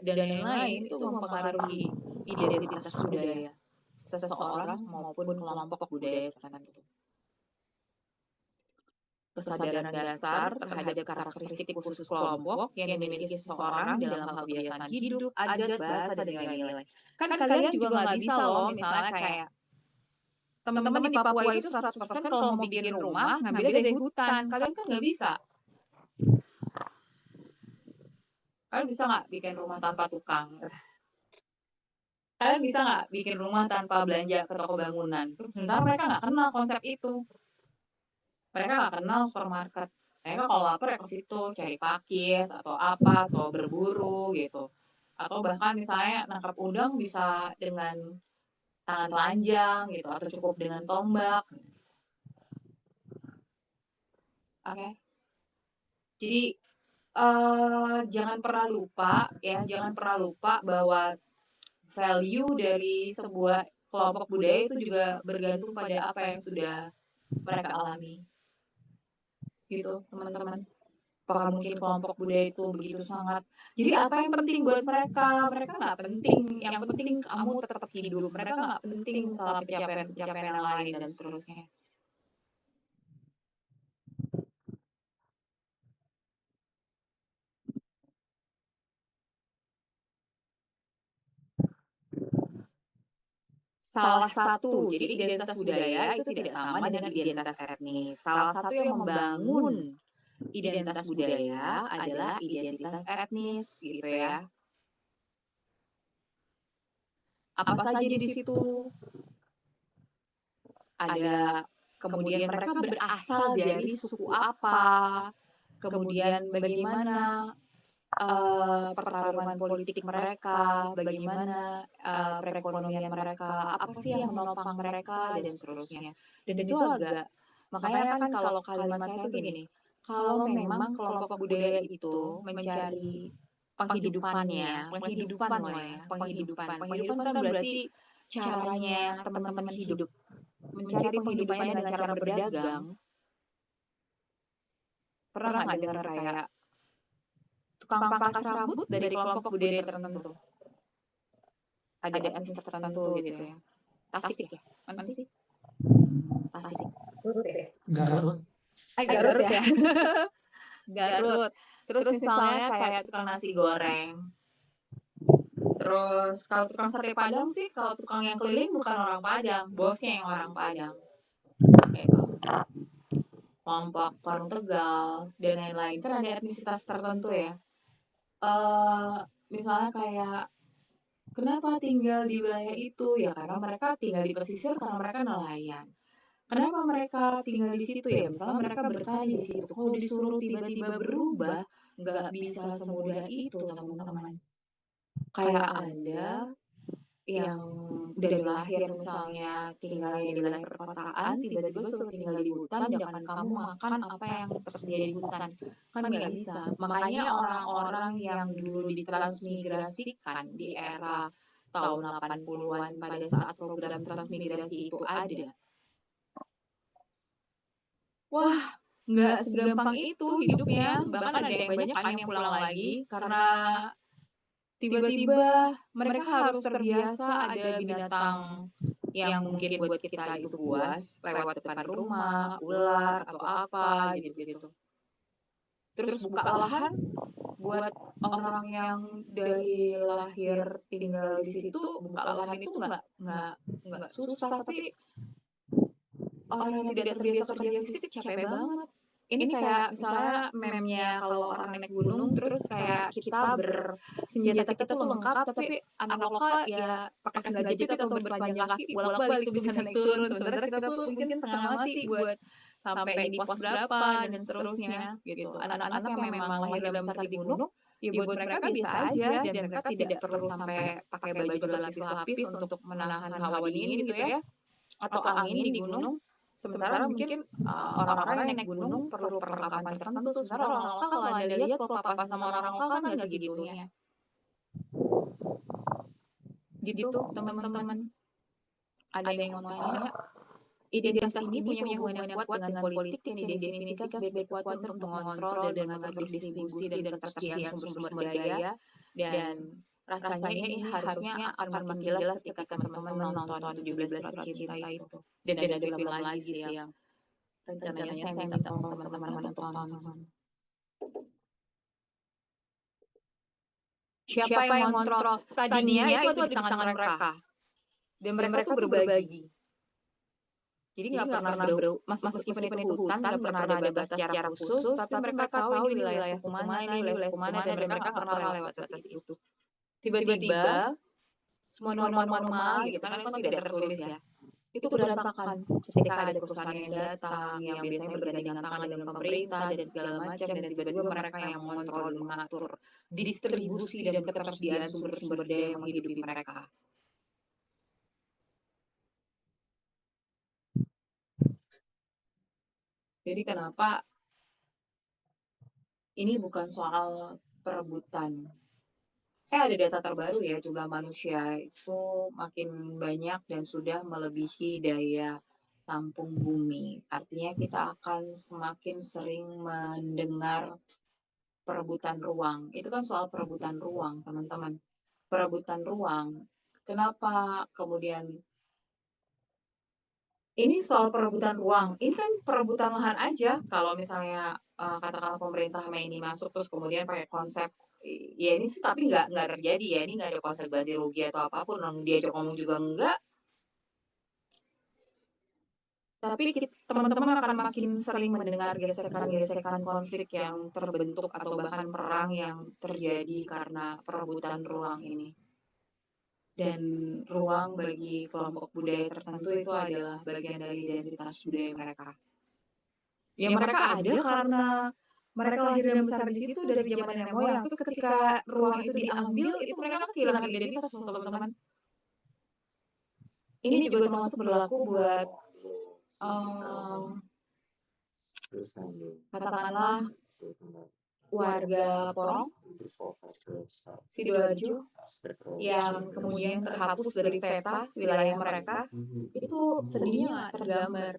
[SPEAKER 2] dan lain-lain itu mempengaruhi identitas budaya seseorang maupun kelompok budaya tertentu. Kesadaran dasar terhadap karakteristik khusus kelompok yang dimiliki seseorang dalam hal kebiasaan hidup, adat, bahasa, dan nilai-nilai. Kan kalian juga nggak bisa loh misalnya kayak teman-teman di Papua itu 100% kalau mau bikin rumah ngambilnya dari hutan. Kalian kan nggak bisa. Kalian bisa nggak bikin rumah tanpa tukang? Kalian bisa nggak bikin rumah tanpa belanja ke toko bangunan? Sementara mereka nggak kenal konsep itu. Mereka nggak kenal supermarket. Mereka kalau lapar ya ke situ cari pakis atau apa atau berburu gitu. Atau bahkan misalnya nangkap udang bisa dengan tangan telanjang gitu atau cukup dengan tombak. Oke. Jadi jangan pernah lupa bahwa value dari sebuah kelompok budaya itu juga bergantung pada apa yang sudah mereka alami. Gitu, teman-teman. Apakah mungkin kelompok budaya itu begitu sangat. Jadi apa yang penting buat mereka? Mereka nggak penting. Yang penting kamu tetap hidup. Mereka nggak penting masalah pencapaian yang lain dan seterusnya. Salah satu, jadi identitas budaya itu tidak sama dengan identitas etnis. Salah satu yang membangun identitas budaya adalah identitas etnis, gitu ya. Apa saja di situ? Ada kemudian mereka berasal dari suku apa? Kemudian bagaimana pertarungan politik mereka, bagaimana perekonomian mereka, apa sih yang menopang mereka dan seterusnya. Dan itu agak makanya kan kalau kalimat saya tuh gini, kalau memang kelompok budaya itu mencari penghidupan loh ya, penghidupan kan berarti caranya teman-teman hidup, mencari penghidupannya dengan cara berdagang. Pernah nggak dengar kayak tukang pangkas rambut dari kelompok budaya tertentu? Ada etnis tertentu gitu ya. Tasik ya? Mana sih? Tasik.
[SPEAKER 5] Garut.
[SPEAKER 2] Garut ya? Garut. Terus misalnya kayak tukang nasi goreng. Terus kalau tukang sate Padang sih, kalau tukang yang keliling bukan orang Padang, bosnya yang orang Padang. Gitu. Kelompok warung Tegal dan lain-lain. Kan ada etnisitas tertentu ya. Misalnya kayak kenapa tinggal di wilayah itu? Ya karena mereka tinggal di pesisir karena mereka nelayan. Kenapa mereka tinggal di situ ya? Misalnya mereka bertani di situ. Kalau disuruh tiba-tiba berubah, nggak bisa semudah itu, teman-teman. Kayak Anda yang dari lahir misalnya tinggalnya di wilayah perkotaan, tiba-tiba suruh tinggal di hutan, jangan kamu makan apa yang tersedia di hutan. Kan nggak bisa. Makanya orang-orang yang dulu ditransmigrasikan di era tahun 80-an pada saat program transmigrasi itu ada. Wah, nggak segampang itu hidupnya, bahkan ada yang banyak kan yang pulang lagi karena tiba-tiba mereka harus terbiasa ada binatang yang mungkin buat kita itu buas lewat depan rumah, ular atau apa gitu-gitu. Terus buka lahan buat orang yang dari lahir tinggal di situ, buka lahan itu nggak susah, tapi orang yang tidak terbiasa kerja fisik capek banget. Ini kayak misalnya meme-nya kalau orang naik gunung terus kayak kita senjata kita tuh lengkap tapi anak lokal ya pakai sendal jepit atau bertelanjang kaki bolak-balik tuh bisa naik turun. Sementara kita tuh mungkin setengah mati buat sampai di pos berapa dan seterusnya gitu. Anak-anak yang memang lahir dan besar di gunung, ya buat mereka biasa aja dan mereka tidak perlu sampai pakai baju berlapis-lapis untuk menahan hawa dingin gitu ya atau angin di gunung. Sementara mungkin orang-orang yang naik gunung perlu perlengkapan tertentu. Sementara orang lokal kalau Anda lihat kalau papa sama orang lokal kan nggak segitunya. Gitu teman-teman. Ada yang mau tanya? Identitas ini punya hubungan yang kuat dengan politik yang didefinisikan sebagai kekuatan untuk mengontrol dan mengatur distribusi dan ketersediaan sumber-sumber daya. Dan rasanya ini harusnya akan makin jelas ketika teman-teman nonton 17 Surat Cinta itu. Dan ada film lagi sih yang rencananya saya minta tolong teman-teman untuk tonton. Siapa yang ngontrol? Tadinya itu ada di tangan mereka. Dan mereka tuh berbagi. Jadi nggak pernah meskipun itu hutan, nggak pernah ada batas secara khusus, tapi mereka tahu ini wilayah suku mana, ini wilayah suku mana, dan mereka nggak pernah lewat batas itu. Tiba-tiba, semua norma-norma gitu kan itu kan tidak tertulis ya. Itu berantakan ketika ada perusahaan yang datang, yang biasanya bergandengan tangan dengan pemerintah dan segala macam, dan tiba-tiba mereka yang mengontrol dan mengatur distribusi dan ketersediaan sumber-sumber daya yang menghidupi mereka. Jadi kenapa ini bukan soal perebutan. Ada data terbaru ya, jumlah manusia itu makin banyak dan sudah melebihi daya tampung bumi. Artinya kita akan semakin sering mendengar perebutan ruang. Itu kan soal perebutan ruang, teman-teman. Perebutan ruang. Kenapa kemudian ini soal perebutan ruang? Ini kan perebutan lahan aja. Kalau misalnya katakanlah pemerintah ini masuk terus kemudian pakai konsep ya ini sih tapi nggak terjadi ya. Ini nggak ada konsep ganti rugi atau apapun. Orang diajak ngomong juga enggak. Tapi teman-teman akan makin sering mendengar gesekan-gesekan konflik yang terbentuk atau bahkan perang yang terjadi karena perebutan ruang ini. Dan ruang bagi kelompok budaya tertentu itu adalah bagian dari identitas budaya mereka. Ya mereka ada karena mereka lahir dan besar di situ dari zaman nenek moyang. Terus ketika ruang itu diambil, itu mereka kehilangan identitas, teman-teman. Ini juga termasuk berlaku buat katakanlah warga Porong, Sidoarjo, yang kemudian terhapus dari peta wilayah mereka, itu sedihnya nggak tergambar.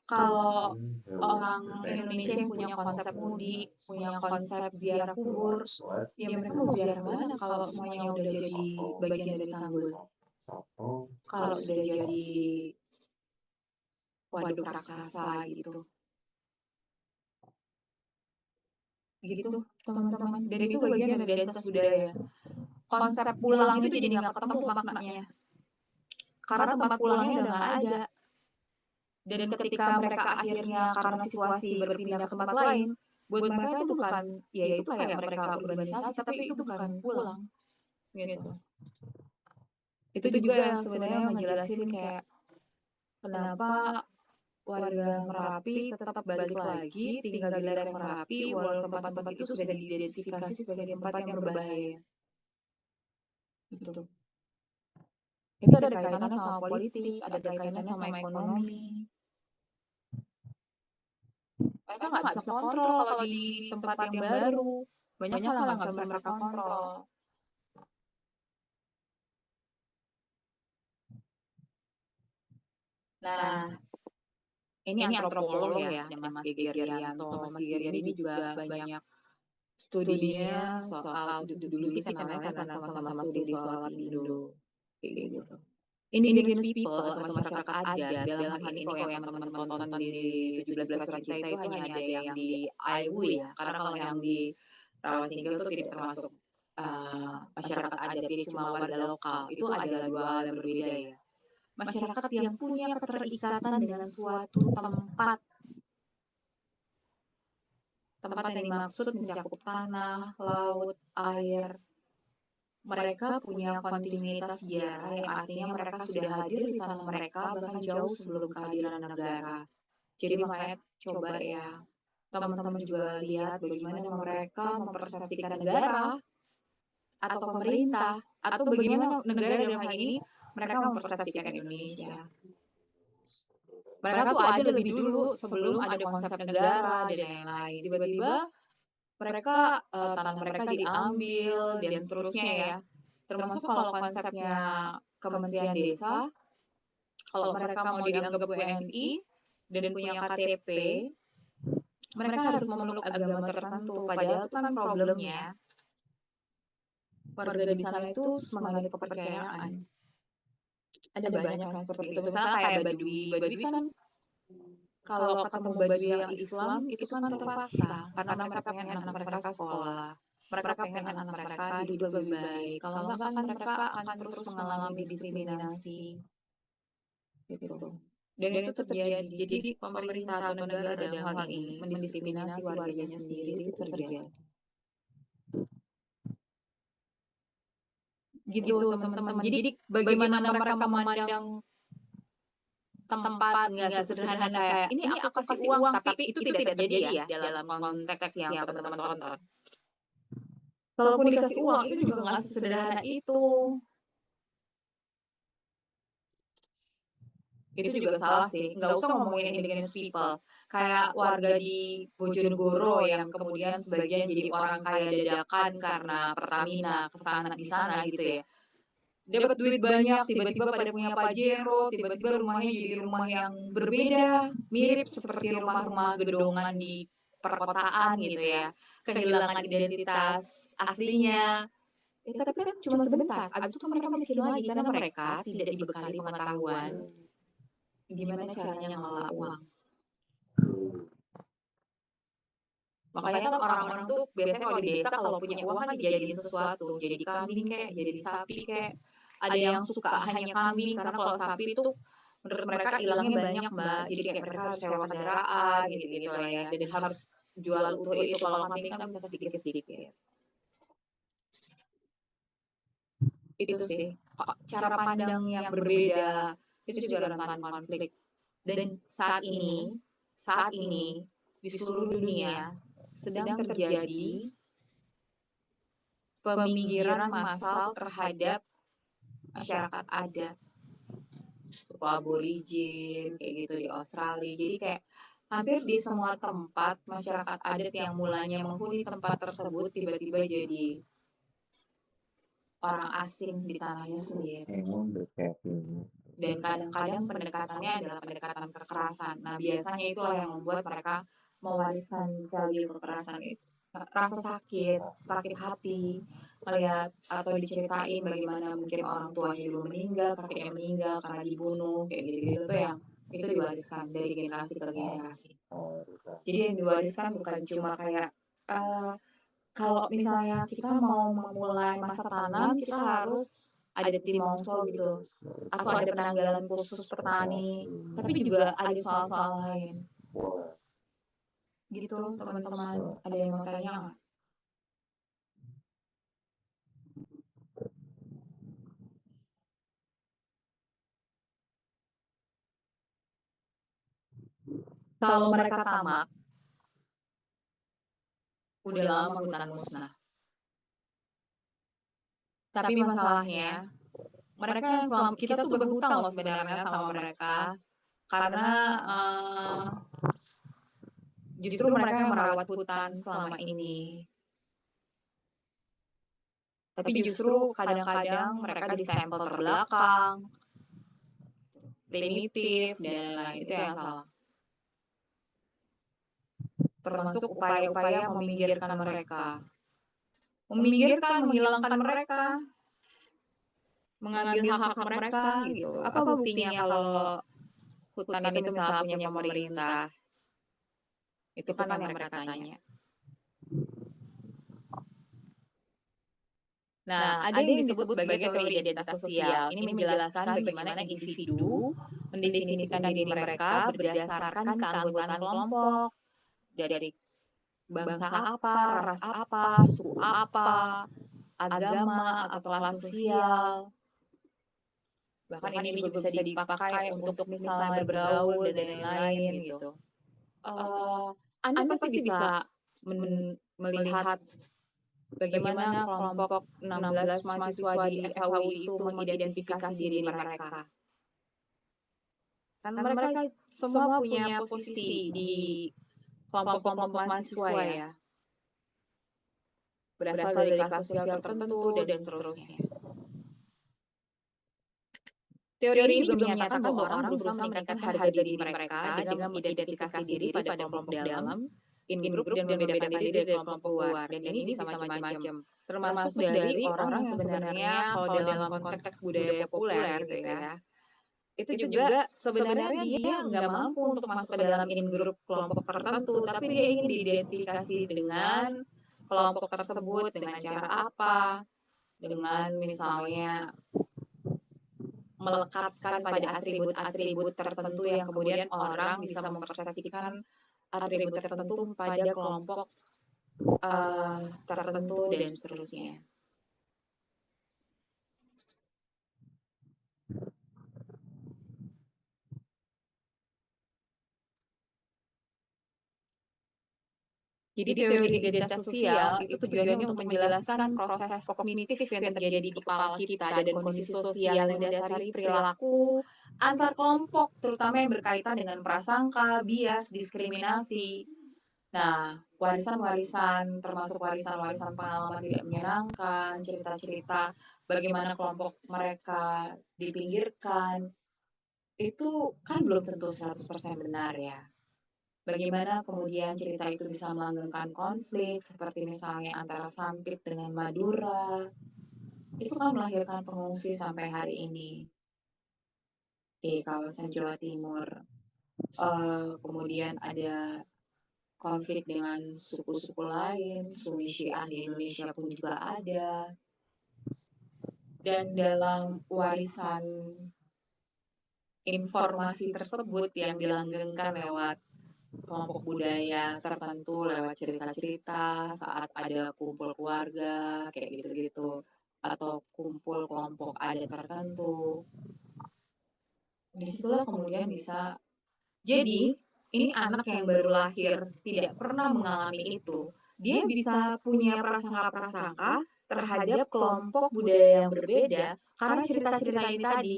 [SPEAKER 2] Kalau orang Indonesia yang punya konsep mudik, punya konsep ziarah kubur, ya mereka mau ziarah mana kalau semuanya udah jadi bagian dari tanggul? Kalau sudah jadi waduk raksasa gitu. Gitu, teman-teman. Dan itu bagian dari identitas budaya. Konsep pulang itu jadi nggak ketemu maknanya. Karena tempat pulangnya udah nggak ada. Dan ketika mereka akhirnya karena situasi berpindah ke tempat lain, buat mereka itu bukan, ya itu kayak mereka urbanisasi, tapi itu bukan pulang. Gitu. Itu juga yang sebenarnya menjelasin kayak kenapa warga Merapi tetap balik lagi tinggal di lereng Merapi walau tempat-tempat itu sudah diidentifikasi sebagai tempat yang berbahaya. Gitu. Itu ada kaitannya sama politik, ada kaitannya sama ekonomi. Mereka nggak bisa kontrol kalau di tempat yang baru. Banyak hal yang nggak bisa mereka kontrol. Nah, ini antropolog ya, ada Mas Geger Rianto. Mas Geger ini juga banyak studinya soal dulu sih kenalnya karena sama-sama studi soal Lapindo, kayak gitu. Indigenous people atau masyarakat adat dalam hal ini kalau yang teman-teman tonton di 17 Surat Cinta itu hanya ada yang di Aiwu ya, karena kalau yang di Rawasingkil itu tidak termasuk masyarakat adat, dia cuma warga lokal. Itu adalah dua hal yang berbeda ya. Masyarakat yang punya keterikatan dengan suatu tempat. Tempat yang dimaksud mencakup tanah, laut, air. Mereka punya kontinuitas sejarah yang artinya mereka sudah hadir di tanah mereka bahkan jauh sebelum kehadiran negara. Jadi makanya coba ya, teman-teman juga lihat bagaimana mereka mempersepsikan negara atau pemerintah atau bagaimana negara dalam hal ini mereka mempersepsikan Indonesia. Mereka tuh ada lebih dulu sebelum ada konsep negara dan lain-lain. Tiba-tiba mereka tanah mereka diambil dan seterusnya ya. Termasuk kalau konsepnya Kementerian Desa, kalau mereka mau dianggap WNI dan punya KTP, mereka harus memeluk agama tertentu. Padahal itu kan problemnya warga di sana itu menganut kepercayaan. Ada banyak kan seperti itu. Misalnya kayak Baduy. Baduy kan kalau ketemu Baduy yang Islam itu kan terpaksa karena mereka pengen anak mereka sekolah. Mereka pengen anak mereka hidup lebih baik. Kalau enggak kan mereka akan terus mengalami diskriminasi. Gitu. Dan itu terjadi. Jadi pemerintah atau negara dalam hal ini mendiskriminasi warganya sendiri itu terjadi. Gitu teman-teman. Jadi bagaimana mereka memandang tempat nggak sesederhana kayak ini aku kasih uang, tapi itu tidak terjadi ya dalam konteks yang teman-teman tonton. Kalaupun dikasih uang itu juga nggak sesederhana itu. Itu juga salah sih, nggak usah ngomongin indigenous people. Kayak warga di Bojonegoro yang kemudian sebagian jadi orang kaya dadakan karena Pertamina kesana di sana gitu ya. Dapat duit banyak, tiba-tiba pada punya Pajero, tiba-tiba rumahnya jadi rumah yang berbeda, mirip seperti rumah-rumah gedongan di perkotaan gitu ya. Kehilangan identitas aslinya. Tapi kan cuma sebentar, abis itu mereka miskin lagi karena mereka tidak dibekali pengetahuan gimana caranya ngelola uang. Makanya kan orang-orang tuh biasanya kalau di desa kalau punya uang kan dijadiin sesuatu, jadi kambing kayak, jadi sapi kayak. Ada yang suka hanya kambing karena kalau sapi tuh menurut mereka hilangnya banyak mbak, jadi kayak mereka harus sewa kendaraan gitu-gitu lah ya, dan harus jual utuh itu. Kalau kambing kan bisa sedikit-sedikit. Itu sih cara pandang yang berbeda itu juga rentan konflik. Dan saat ini di seluruh dunia sedang terjadi peminggiran massal terhadap masyarakat adat, suku aborigin kayak gitu di Australia. Jadi kayak hampir di semua tempat masyarakat adat yang mulanya menghuni tempat tersebut tiba-tiba jadi orang asing di tanahnya sendiri. Dan kadang-kadang pendekatannya adalah pendekatan kekerasan. Nah biasanya itulah yang membuat mereka mewariskan value kekerasan itu. Rasa sakit hati, melihat atau diceritain bagaimana mungkin orang tuanya dulu meninggal, kakeknya meninggal karena dibunuh, kayak gitu-gitu tuh yang itu diwariskan dari generasi ke generasi. Jadi yang diwariskan bukan cuma kayak kalau misalnya kita mau memulai masa tanam, kita harus ada tim mongso gitu, atau ada penanggalan khusus petani, tapi juga ada soal-soal lain. Gitu teman-teman, ada yang mau tanya nggak? Kalau mereka tamak, udah lama hutan musnah. Tapi masalahnya, mereka yang selama kita tuh berhutang loh sebenarnya sama mereka, karena justru mereka yang merawat hutan selama ini. Tapi justru kadang-kadang mereka distempel terbelakang, primitif, dan lain-lain. Itu yang salah. termasuk upaya-upaya meminggirkan mereka. Meminggirkan, menghilangkan mereka, mengambil hak-hak mereka gitu. Apa buktinya kalau hutan itu misalnya punya pemerintah? Itu kan yang mereka tanya. Nah, ada yang disebut sebagai teori identitas sosial. Ini menjelaskan bagaimana individu mendefinisikan diri mereka berdasarkan keanggotaan kelompok, dari bangsa apa, ras apa, suku apa, agama atau kelas sosial. Bahkan ini juga bisa dipakai untuk misalnya bergaul dan lain-lain gitu. Anda pasti bisa melihat bagaimana kelompok 16 mahasiswa di FHUI itu mengidentifikasi diri mereka. Kan mereka semua punya posisi di kelompok-kelompok mahasiswa ya, berasal dari kelas sosial tertentu dan seterusnya. Teori ini juga menyatakan bahwa orang berusaha meningkatkan harga diri mereka dengan mengidentifikasi diri pada kelompok dalam, in-group, dan membedakan diri dari kelompok luar. Dan ini bisa macam-macam. Termasuk dari orang yang sebenarnya kalau dalam konteks budaya populer gitu ya, itu juga sebenarnya dia nggak mampu untuk masuk ke dalam in-group kelompok tertentu, tapi dia ingin diidentifikasi dengan kelompok tersebut dengan cara apa, dengan misalnya melekatkan pada atribut-atribut tertentu yang kemudian orang bisa mempersepsikan atribut tertentu pada kelompok tertentu dan seterusnya. Jadi teori identitas sosial itu tujuannya untuk menjelaskan proses kognitif yang terjadi di kepala kita dan kondisi sosial yang mendasari perilaku antar kelompok, terutama yang berkaitan dengan prasangka, bias, diskriminasi. Nah, warisan-warisan, termasuk warisan-warisan pengalaman tidak menyenangkan, cerita-cerita bagaimana kelompok mereka dipinggirkan, itu kan belum tentu 100% benar ya. Bagaimana kemudian cerita itu bisa melanggengkan konflik, seperti misalnya antara Sampit dengan Madura, itu kan melahirkan pengungsi sampai hari ini di kawasan Jawa Timur. Kemudian ada konflik dengan suku-suku lain, Sunni Syiah di Indonesia pun juga ada. Dan dalam warisan informasi tersebut yang dilanggengkan lewat kelompok budaya tertentu, lewat cerita-cerita saat ada kumpul keluarga, kayak gitu-gitu, atau kumpul kelompok adat tertentu. Disitulah kemudian bisa, jadi ini anak yang baru lahir tidak pernah mengalami itu, dia bisa punya prasangka-prasangka terhadap kelompok budaya yang berbeda karena cerita-cerita ini tadi.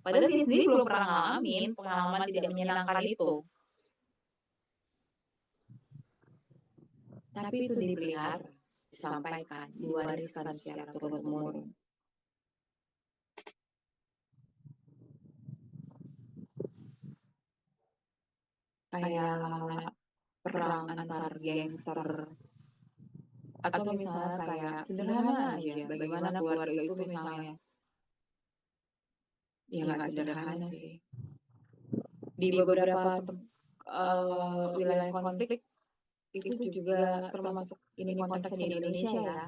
[SPEAKER 2] Padahal dia sendiri belum pernah ngalamin pengalaman tidak menyenangkan itu. Tapi itu dipelihara, disampaikan, diwariskan secara turun-temurun. Kayak perang antar gangster, atau misalnya kayak sederhana aja, bagaimana keluarga itu misalnya, ya nggak sederhana sih. Di beberapa wilayah konflik, itu juga termasuk ini konteksnya di Indonesia ya,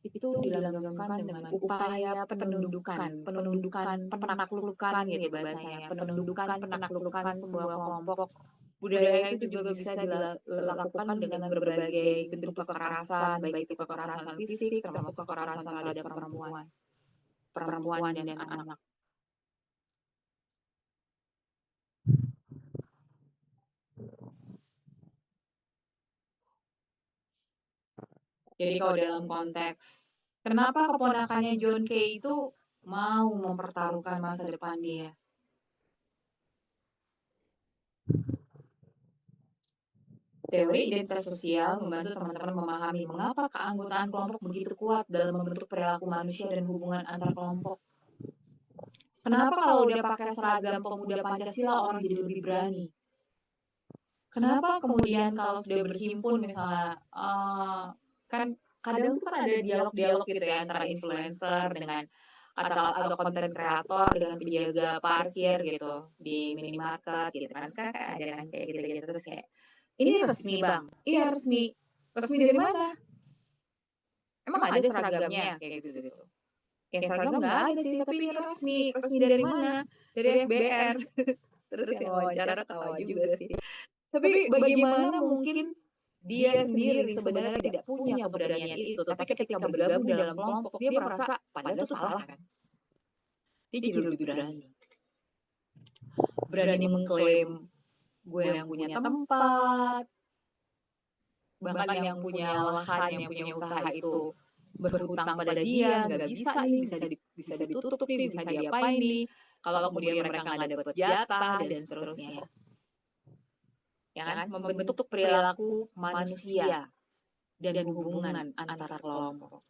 [SPEAKER 2] itu dilanggengkan dengan upaya penundukan, penaklukan gitu bahasanya, penaklukan sebuah kelompok. Budaya itu juga bisa dilakukan dengan berbagai bentuk kekerasan, baik itu kekerasan fisik, termasuk kekerasan terhadap perempuan dan anak. Jadi kalau dalam konteks, kenapa keponakannya John Kay itu mau mempertaruhkan masa depan dia? Teori identitas sosial membantu teman-teman memahami mengapa keanggotaan kelompok begitu kuat dalam membentuk perilaku manusia dan hubungan antar kelompok. Kenapa kalau udah pakai seragam pemuda Pancasila orang jadi lebih berani? kenapa kemudian kalau sudah berhimpun misalnya, kan kadang tuh kan ada dialog-dialog gitu ya antara influencer dengan atau konten kreator dengan penjaga parkir gitu di minimarket gitu kan, sekarang kayak ada kan kayak gitu-gitu terus kayak, "Ini resmi Bang?" "Iya resmi." "Resmi dari mana?" "Emang ada seragamnya?" Kayak gitu-gitu. "Ya seragam nggak ada sih, tapi ini resmi. Resmi dari mana?" "Dari FBR." Terus yang wawancara ketawa juga sih. Tapi bagaimana mungkin dia sendiri sebenarnya tidak punya keberanian itu, tapi ketika bergabung dalam kelompok dia merasa padahal itu salah kan. Dia jadi lebih berani. Berani mengklaim, "Gue yang punya tempat," bahkan yang punya lahan, yang punya usaha itu berhutang pada dia, "Nggak bisa nih, bisa ditutup nih, bisa diapain nih, kalau kemudian mereka nggak dapet jatah," dan seterusnya. Ya kan? Membentuk perilaku manusia dan hubungan antar kelompok.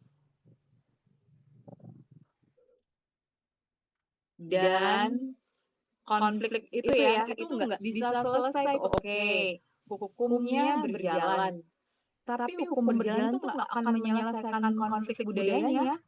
[SPEAKER 2] Dan konflik itu ya, itu nggak bisa selesai tuh, oke, hukumnya berjalan, tapi hukum berjalan tuh nggak akan menyelesaikan konflik budayanya,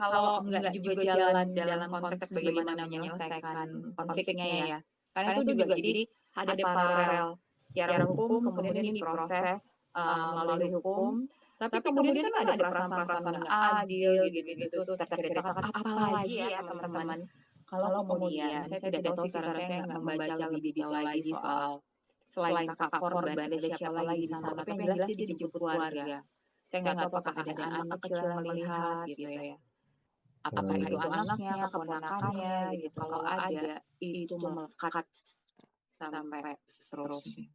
[SPEAKER 2] kalau nggak juga jalan dalam konteks bagaimana menyelesaikan konfliknya ya. Karena itu juga jadi ada paralel secara hukum, kemudian ini proses, melalui hukum, tapi kemudian kan ada perasaan-perasaan nggak adil gitu-gitu tuh terceritakan. Apalagi ya teman-teman, kalau kemudian saya tidak tahu sih karena saya nggak membaca lebih detail lagi soal selain kakak korban ada siapa lagi di sana, tapi yang jelas dia dijemput keluarga. Saya nggak tahu apakah ada anak kecil yang melihat gitu ya. Apakah itu anaknya, keponakannya gitu. Kalau ada, itu melekat sampai seterusnya.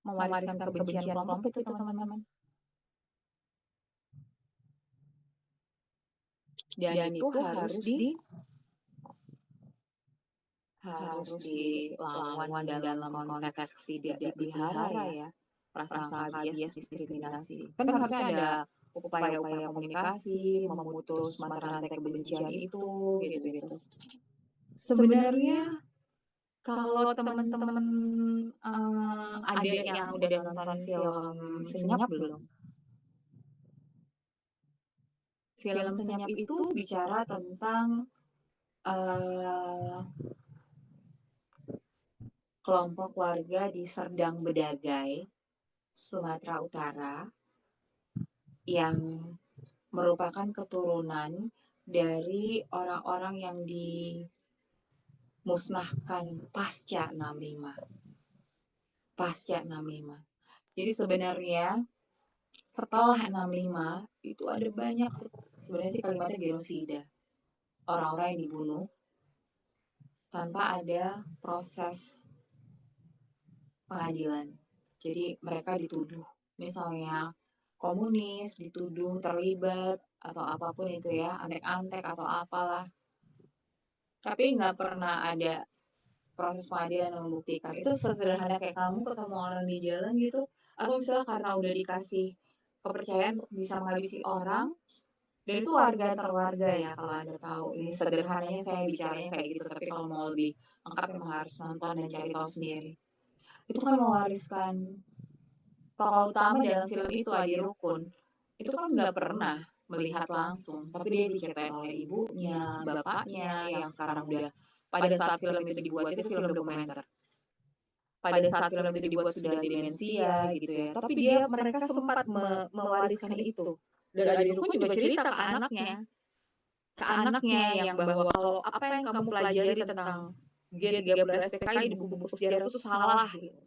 [SPEAKER 2] Mewariskan kebencian kelompok itu teman-teman. Dan itu harus dilawan dalam konteks tidak dipelihara ya. Prasangka bias diskriminasi. Kan harusnya ada upaya-upaya komunikasi, memutus mata rantai kebencian itu, gitu-gitu. Sebenarnya kalau teman-teman ada yang udah nonton film Senyap belum? Film Senyap itu bicara tentang kelompok warga di Serdang Bedagai, Sumatera Utara, yang merupakan keturunan dari orang-orang yang dimusnahkan pasca 65. Jadi sebenarnya setelah 65 itu ada banyak sebenarnya sih kalimatnya genosida. Orang-orang yang dibunuh tanpa ada proses pengadilan. Jadi mereka dituduh misalnya komunis, dituduh terlibat atau apapun itu ya, antek-antek atau apalah. Tapi nggak pernah ada proses pengadilan yang membuktikan. Itu sesederhana kayak kamu ketemu orang di jalan gitu, atau misalnya karena udah dikasih kepercayaan untuk bisa menghabisi orang, dan itu warga antar warga ya kalau Anda tahu. Ini sederhananya saya bicaranya kayak gitu, tapi kalau mau lebih lengkap memang harus nonton dan cari tahu sendiri. Itu kan mewariskan tokoh utama dalam film itu Adi Rukun. Itu kan nggak pernah melihat langsung, tapi dia diceritain oleh ibunya, bapaknya yang sekarang udah pada saat film itu dibuat itu film dokumenter. Pada saat film itu dibuat sudah demensia gitu ya. Tapi mereka sempat mewariskan itu. Dan Adi Rukun juga cerita ke anaknya yang bahwa kalau apa yang kamu pelajari tentang G30 SPKI di buku-buku sejarah itu salah gitu.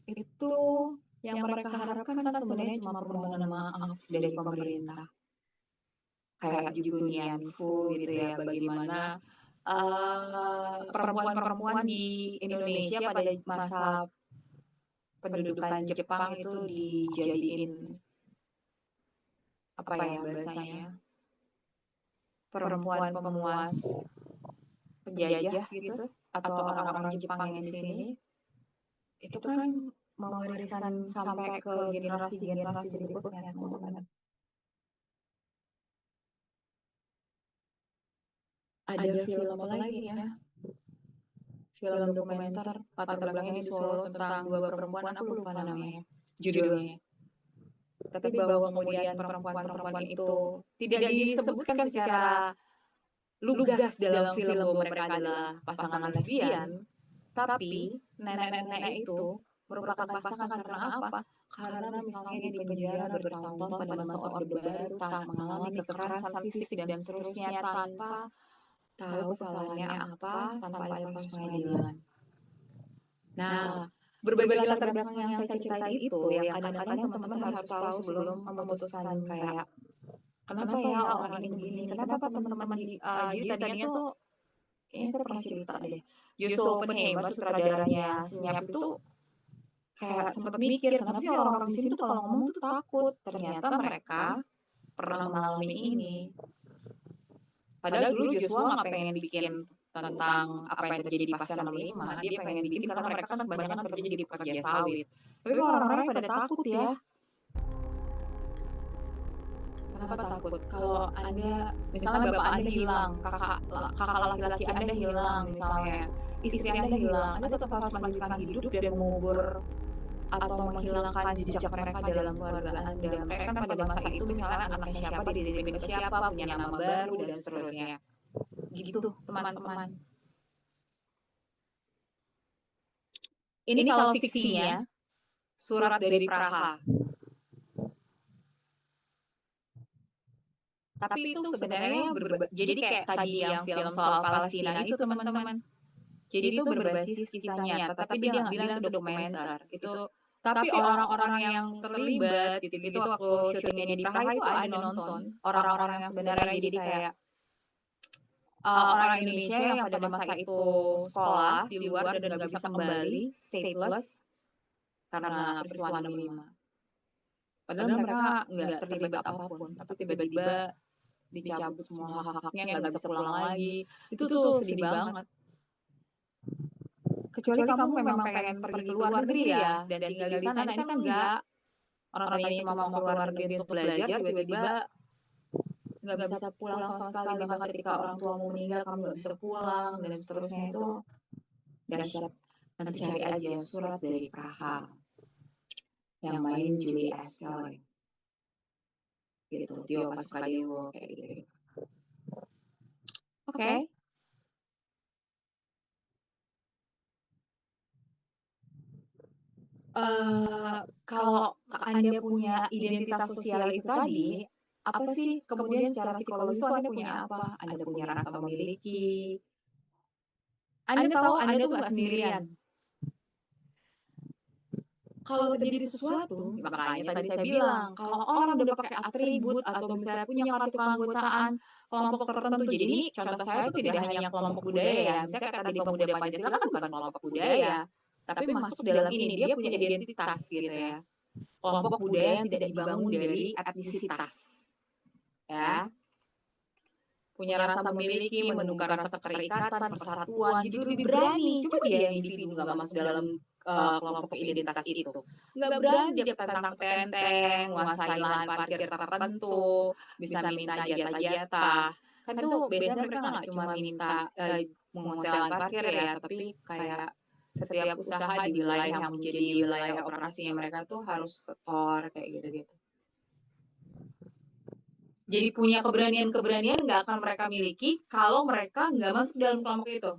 [SPEAKER 2] Itu yang mereka harapkan kan sebenarnya cuma permohonan maaf dari pemerintah. Kayak Jugunianfu gitu ya, bagaimana perempuan-perempuan di Indonesia pada masa pendudukan Jepang itu dijadiin apa ya bahasanya, perempuan pemuas penjajah gitu, atau orang-orang Jepang yang di sini, itu kan mewariskan sampai ke generasi-generasi berikutnya teman-teman. Ada film apa lagi ya? film dokumenter latar belakangnya di Solo tentang 2 perempuan, aku lupa namanya, judulnya. Tapi bahwa kemudian perempuan-perempuan itu tidak disebutkan secara lugas dalam film bahwa mereka adalah pasangan lesbian, tapi nenek-nenek itu merupakan pasangan karena apa? Karena misalnya di penjara bertahun-tahun pada masa Orde Baru, mengalami kekerasan fisik dan seterusnya tanpa tahu kesalahannya apa, tanpa ada proses pengadilan. Nah, berbagai latar belakang yang saya ceritain itu yang kadang-kadang teman-teman harus tahu sebelum memutuskan kayak kenapa ya orang ini begini, kenapa teman-teman jadi tadinya tuh kayaknya saya pernah cerita deh. Joshua Oppenheimer, sutradaranya Senyap itu kayak sempat mikir kenapa sih orang-orang di sini tuh kalau ngomong tuh takut. Ternyata mereka pernah mengalami ini. Padahal dulu Joshua nggak pengen bikin tentang apa yang terjadi pasca 65, dia pengen bikin karena mereka kan kebanyakan kerja jadi pekerja sawit. Tapi orang-orangnya pada takut ya. Kenapa takut? Kalau Anda, misalnya bapak Anda hilang, kakak laki-laki Anda hilang misalnya, istri Anda hilang, Anda tetap harus melanjutkan hidup dan mengubur atau menghilangkan jejak mereka dalam keluarga Anda. Mereka kan pada masa itu misalnya anaknya siapa dititipin ke siapa, punya nama baru dan seterusnya. Gitu teman-teman. Ini kalau fiksinya, Surat dari Praha. Tapi itu sebenarnya jadi kayak tadi yang film soal Palestina itu teman-teman. Jadi itu berbasis kisah nyata, tapi dia nggak bilang itu dokumenter. Itu tapi orang-orang yang terlibat gitu waktu syutingnya di Praha itu ada nonton. Orang-orang yang sebenarnya jadi kayak orang Indonesia yang pada masa itu sekolah di luar dan nggak bisa kembali, stateless karena peristiwa 65. Padahal mereka nggak terlibat apapun, tapi tiba-tiba dicabut semua hak-haknya, nggak bisa pulang lagi. Itu tuh sedih banget. Kecuali kamu memang pengen pergi ke luar negeri ya, dan tinggal di sana. Ini kan enggak. Orang tadinya cuma mau ke luar negeri untuk belajar, tiba-tiba nggak bisa pulang sama sekali. Bahkan ketika orang tuamu meninggal, kamu nggak bisa pulang, dan seterusnya itu dahsyat. Nanti cari aja Surat dari Praha. Yang main Julie Estelle. Gitu, Tio Pasukadewo, kayak gitu. Oke. Kalau Anda punya identitas sosial itu tadi, apa sih kemudian secara psikologis itu Anda punya apa? Anda punya rasa memiliki. Anda tahu Anda tuh nggak sendirian. Kalau terjadi sesuatu, makanya tadi saya bilang, kalau orang udah pakai atribut atau misalnya punya kartu keanggotaan kelompok tertentu, jadi ini contoh saya itu tidak hanya kelompok budaya ya, misalnya kayak tadi pemuda Pancasila kan bukan kelompok budaya, tapi masuk dalam ini, dia punya identitas gitu ya. Kelompok budaya yang tidak dibangun dari etnisitas. Ya. Punya rasa memiliki, menukar rasa keterikatan, persatuan, jadi lebih berani. Coba dia individu nggak masuk dalam kelompok identitas itu. Nggak berani dia petentang-petenteng, menguasai lahan parkir tertentu, bisa minta jatah-jatah. Kan itu biasanya mereka nggak cuma minta menguasai lahan parkir ya, tapi kayak setiap usaha di wilayah yang menjadi wilayah operasinya mereka tuh harus setor kayak gitu-gitu. Jadi punya keberanian-keberanian nggak akan mereka miliki kalau mereka nggak masuk dalam kelompok itu.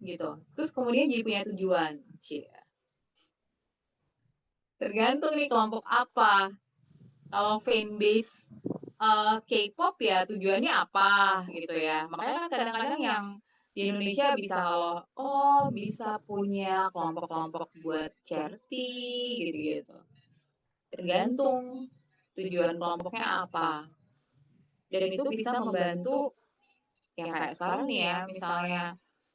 [SPEAKER 2] Gitu. Terus kemudian jadi punya tujuan. Tergantung nih kelompok apa. Kalau fanbase K-pop ya tujuannya apa gitu ya. Makanya kan kadang-kadang yang di Indonesia bisa kalau bisa punya kelompok-kelompok buat charity gitu-gitu. Tergantung tujuan kelompoknya apa. Dan itu bisa membantu ya kayak sekarang nih ya, misalnya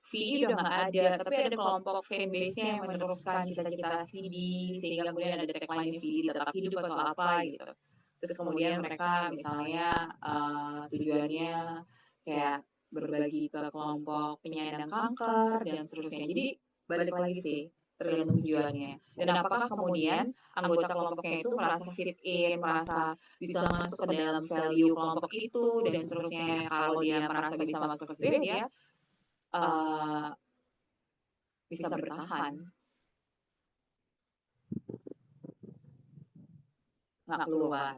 [SPEAKER 2] VD udah nggak ada, tapi ada kelompok fanbase-nya yang meneruskan cita-cita VD, sehingga kemudian ada tagline VD tetap hidup atau apa gitu. Terus kemudian mereka misalnya tujuannya kayak berbagi ke kelompok penyandang kanker dan seterusnya. Jadi balik lagi sih, tergantung tujuannya. Dan apakah kemudian anggota kelompoknya itu merasa fit in, merasa bisa masuk ke dalam value kelompok itu dan seterusnya. Kalau dia merasa bisa masuk ke situ, dia eee, bisa bertahan, nggak keluar.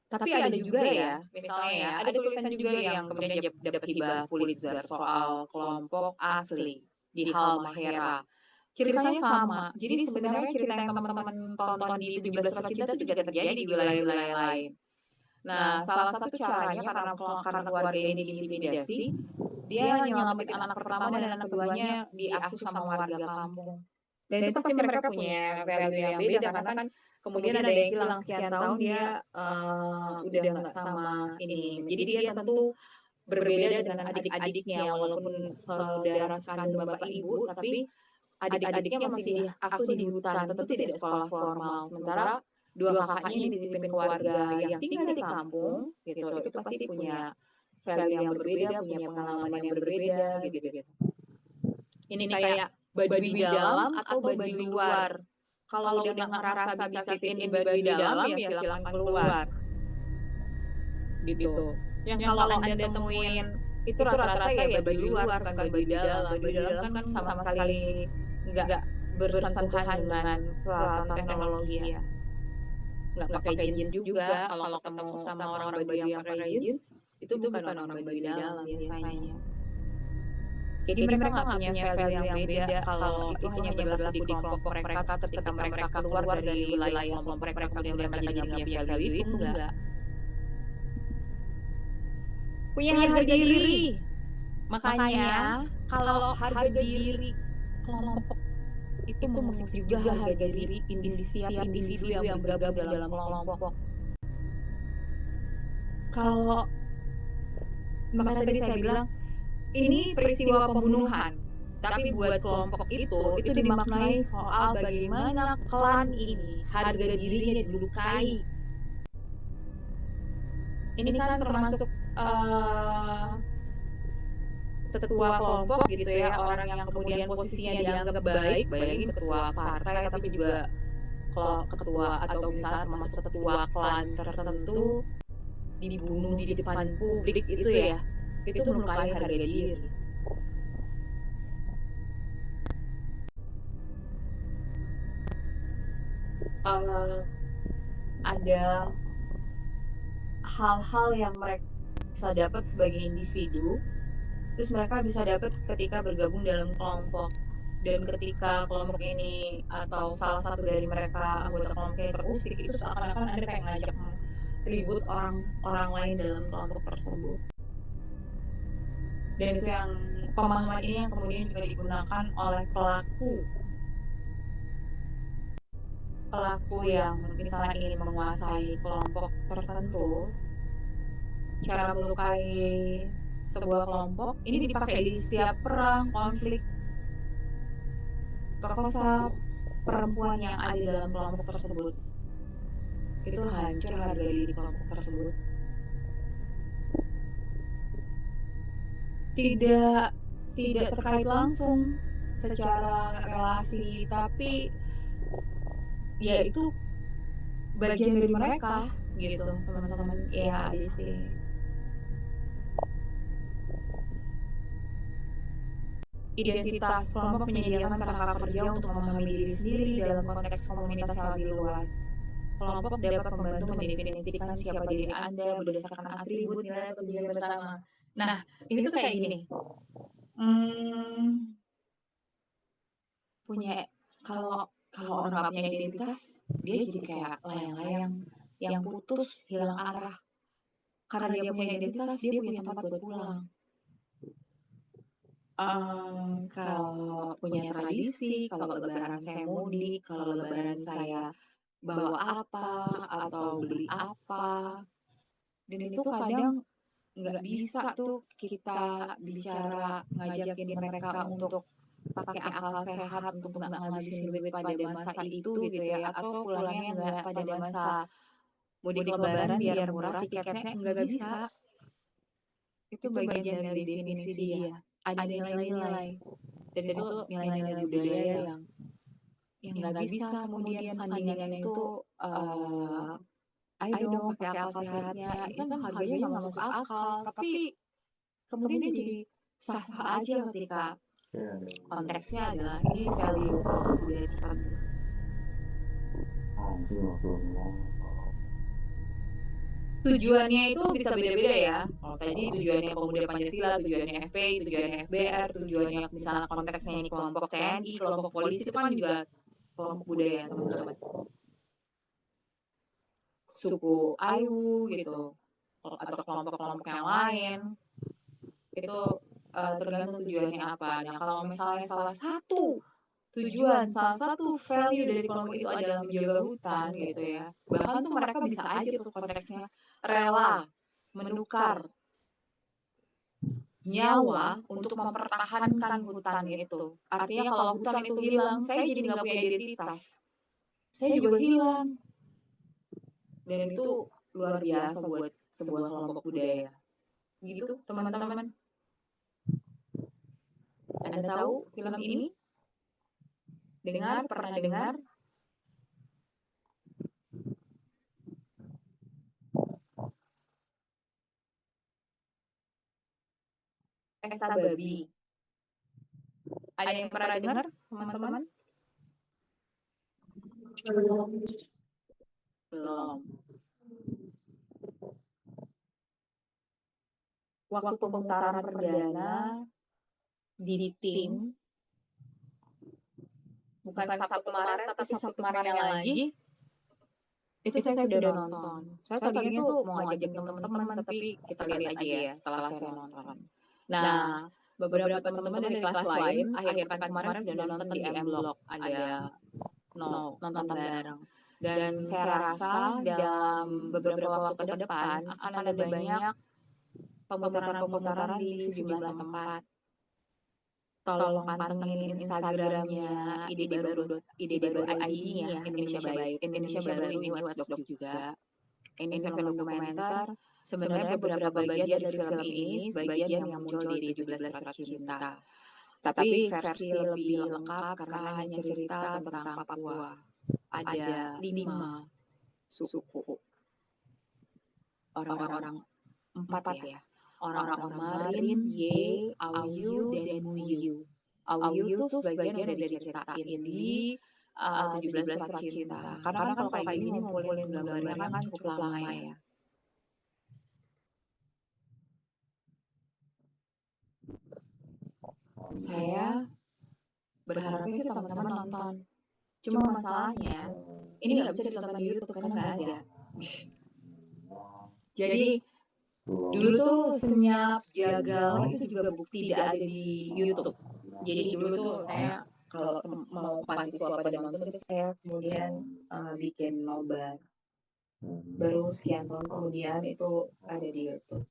[SPEAKER 2] Tapi ada juga ya, misalnya ya, ada tulisan juga yang kemudian dapat hibah Pulitzer soal kelompok asli di Halmahera. Ceritanya sama. Jadi sebenarnya cerita yang teman-teman tonton di 17 Surat Cinta itu juga terjadi di wilayah-wilayah lain. Nah, salah satu caranya karena keluarga ini diintimidasi, dia nyelamatin anak pertama dan anak keduanya diasuh sama warga kampung. Dan itu pasti mereka punya value yang beda karena kan kemudian ada yang hilang sekian tahun dia udah nggak sama ini. Jadi dia tentu berbeda dengan adik-adiknya walaupun saudara sekandung bapak ibu, tapi adik-adiknya masih diasuh di hutan, tentu tidak sekolah formal. Sementara dua kakaknya ini dititipin ke keluarga yang tinggal di kampung, gitu. Itu pasti punya value yang berbeda, punya pengalaman yang berbeda, gitu-gitu. Ini kayak Baduy dalam atau Baduy luar. Kalau udah nggak ngerasa bisa fit in Baduy dalam, ya silakan keluar. Gitu. Yang kalau Anda temuin itu rata-rata ya Baduy luar, bukan Baduy dalam. Baduy dalam kan sama sekali nggak bersentuhan dengan peralatan teknologi ya. Nggak pakai jeans juga. Kalau ketemu sama orang Baduy yang pakai jeans, itu bukan orang Baduy dalam biasanya. Jadi mereka nggak punya value yang beda kalau itu hanya berlaku di kelompok mereka, ketika mereka keluar dari wilayah kelompok mereka kemudian mereka jadi nggak punya value itu enggak. Punya harga diri. Makanya kalau harga diri kelompok itu mengusik juga harga diri setiap individu yang bergabung dalam kelompok. Kalau maka tadi saya bilang ini peristiwa pembunuhan, tapi buat kelompok itu dimaknai soal bagaimana klan ini harga dirinya dilukai. Ini kan termasuk ketua kelompok gitu ya, orang yang kemudian posisinya dianggap baik, bayangin ketua partai tapi juga ketua atau misalnya termasuk ketua klan tertentu dibunuh di depan publik itu ya, itu melukai harga diri. Ada hal-hal yang mereka bisa dapat sebagai individu, terus mereka bisa dapat ketika bergabung dalam kelompok. Dan ketika kelompok ini atau salah satu dari mereka anggota kelompoknya terusik, itu seakan-akan Anda kayak ngajak ribut orang lain dalam kelompok tersebut. Dan itu yang pemahaman ini yang kemudian juga digunakan oleh pelaku yang misalnya ingin menguasai kelompok tertentu. Cara melukai sebuah kelompok ini dipakai di setiap perang, konflik, perkosa perempuan yang ada dalam kelompok tersebut. Itu hancur harga diri kelompok tersebut. Tidak terkait langsung secara relasi, tapi ya itu bagian dari mereka gitu, teman-teman ya ADC. Identitas kelompok menyediakan kerangka kerja untuk memahami diri sendiri dalam konteks komunitas yang lebih luas. Kelompok dapat membantu mendefinisikan siapa diri Anda berdasarkan atribut, nilai, atau tujuan bersama. Nah, ini tuh kayak gini. Kalau orang nggak punya identitas, dia jadi kayak layang-layang yang putus, hilang arah. Karena dia punya identitas, dia punya tempat buat pulang. Kalau punya tradisi, kalau lebaran saya mudik, kalau lebaran saya bawa apa atau beli apa, dan itu kadang nggak bisa tuh kita bicara ngajakin mereka untuk pakai akal sehat untuk nggak ngabisin duit pada masa itu gitu ya, atau pulangnya nggak pada masa mudik lebaran biar murah tiketnya, nggak bisa. Itu bagian dari definisi dia. Ada nilai-nilai, dan itu nilai-nilai budaya yang nggak bisa kemudian sandingannya itu ayo dong pakai akal sehatnya, itu kan harganya nggak masuk akal, tapi kemudian jadi sah-sah aja ketika konteksnya adalah ini value kelompok budaya tertentu. Tujuannya itu bisa beda-beda ya. Kalau tadi tujuannya Pemuda Pancasila, tujuannya FPI, tujuannya FBR, tujuannya misalnya konteksnya ini kelompok TNI, kelompok polisi itu kan juga kelompok budaya teman-teman. Suku Ayu gitu, atau kelompok-kelompok yang lain itu tergantung tujuannya apa. Nah kalau misalnya salah satu value dari kelompok itu adalah menjaga hutan gitu ya, bahkan tuh mereka bisa aja tuh konteksnya rela menukar nyawa untuk mempertahankan hutan itu. Artinya kalau hutan itu hilang, saya jadi nggak punya identitas, saya juga hilang. Dan itu luar biasa buat sebuah kelompok budaya. Gitu teman-teman. Anda tahu film ini? Pernah dengar? Pesta Babi. Ada yang pernah dengar, teman-teman? Belum. Waktu pemutaran perdana di tim, bukan Sabtu kemarin, tapi Sabtu kemarin yang lagi, itu saya sudah nonton. Saya tadinya tuh mau ngajakin teman-teman, tapi kita lihat aja ya setelah saya nonton. Nah, beberapa teman-teman dari kelas lain akhir pekan kemarin sudah nonton di M Block, ada nonton bareng. Dan saya rasa dalam beberapa waktu ke depan akan ada banyak pemutaran-pemutaran di sejumlah tempat. Tolong pantengin Instagramnya ide baru ID-nya ya, Indonesia Baru ini Watchdog juga. Ini film dokumenter. Sebenarnya beberapa bagian dari film ini sebagian yang muncul di 17 Surat Cinta. Tapi versi lebih lengkap karena hanya cerita tentang Papua. Ada 5 suku. Orang-orang 4 ya. Orang-orang Marin, Ye, Auyu, dan Muyu. Auyu tuh sebagian udah diceritain di 17 Surat Cinta. Karena kan kalau kayak gini ngumpulin gambarnya kan cukup lama ya. Saya berharapnya sih teman-teman nonton. Cuma masalahnya ini nggak bisa ditonton di YouTube karena nggak ada. Jadi dulu tuh senyap jagal itu juga tidak ada di YouTube. Jadi dulu tuh saya kalau mau mahasiswa pada nonton terus saya kemudian bikin nobar. Baru sekian tahun kemudian itu ada di YouTube.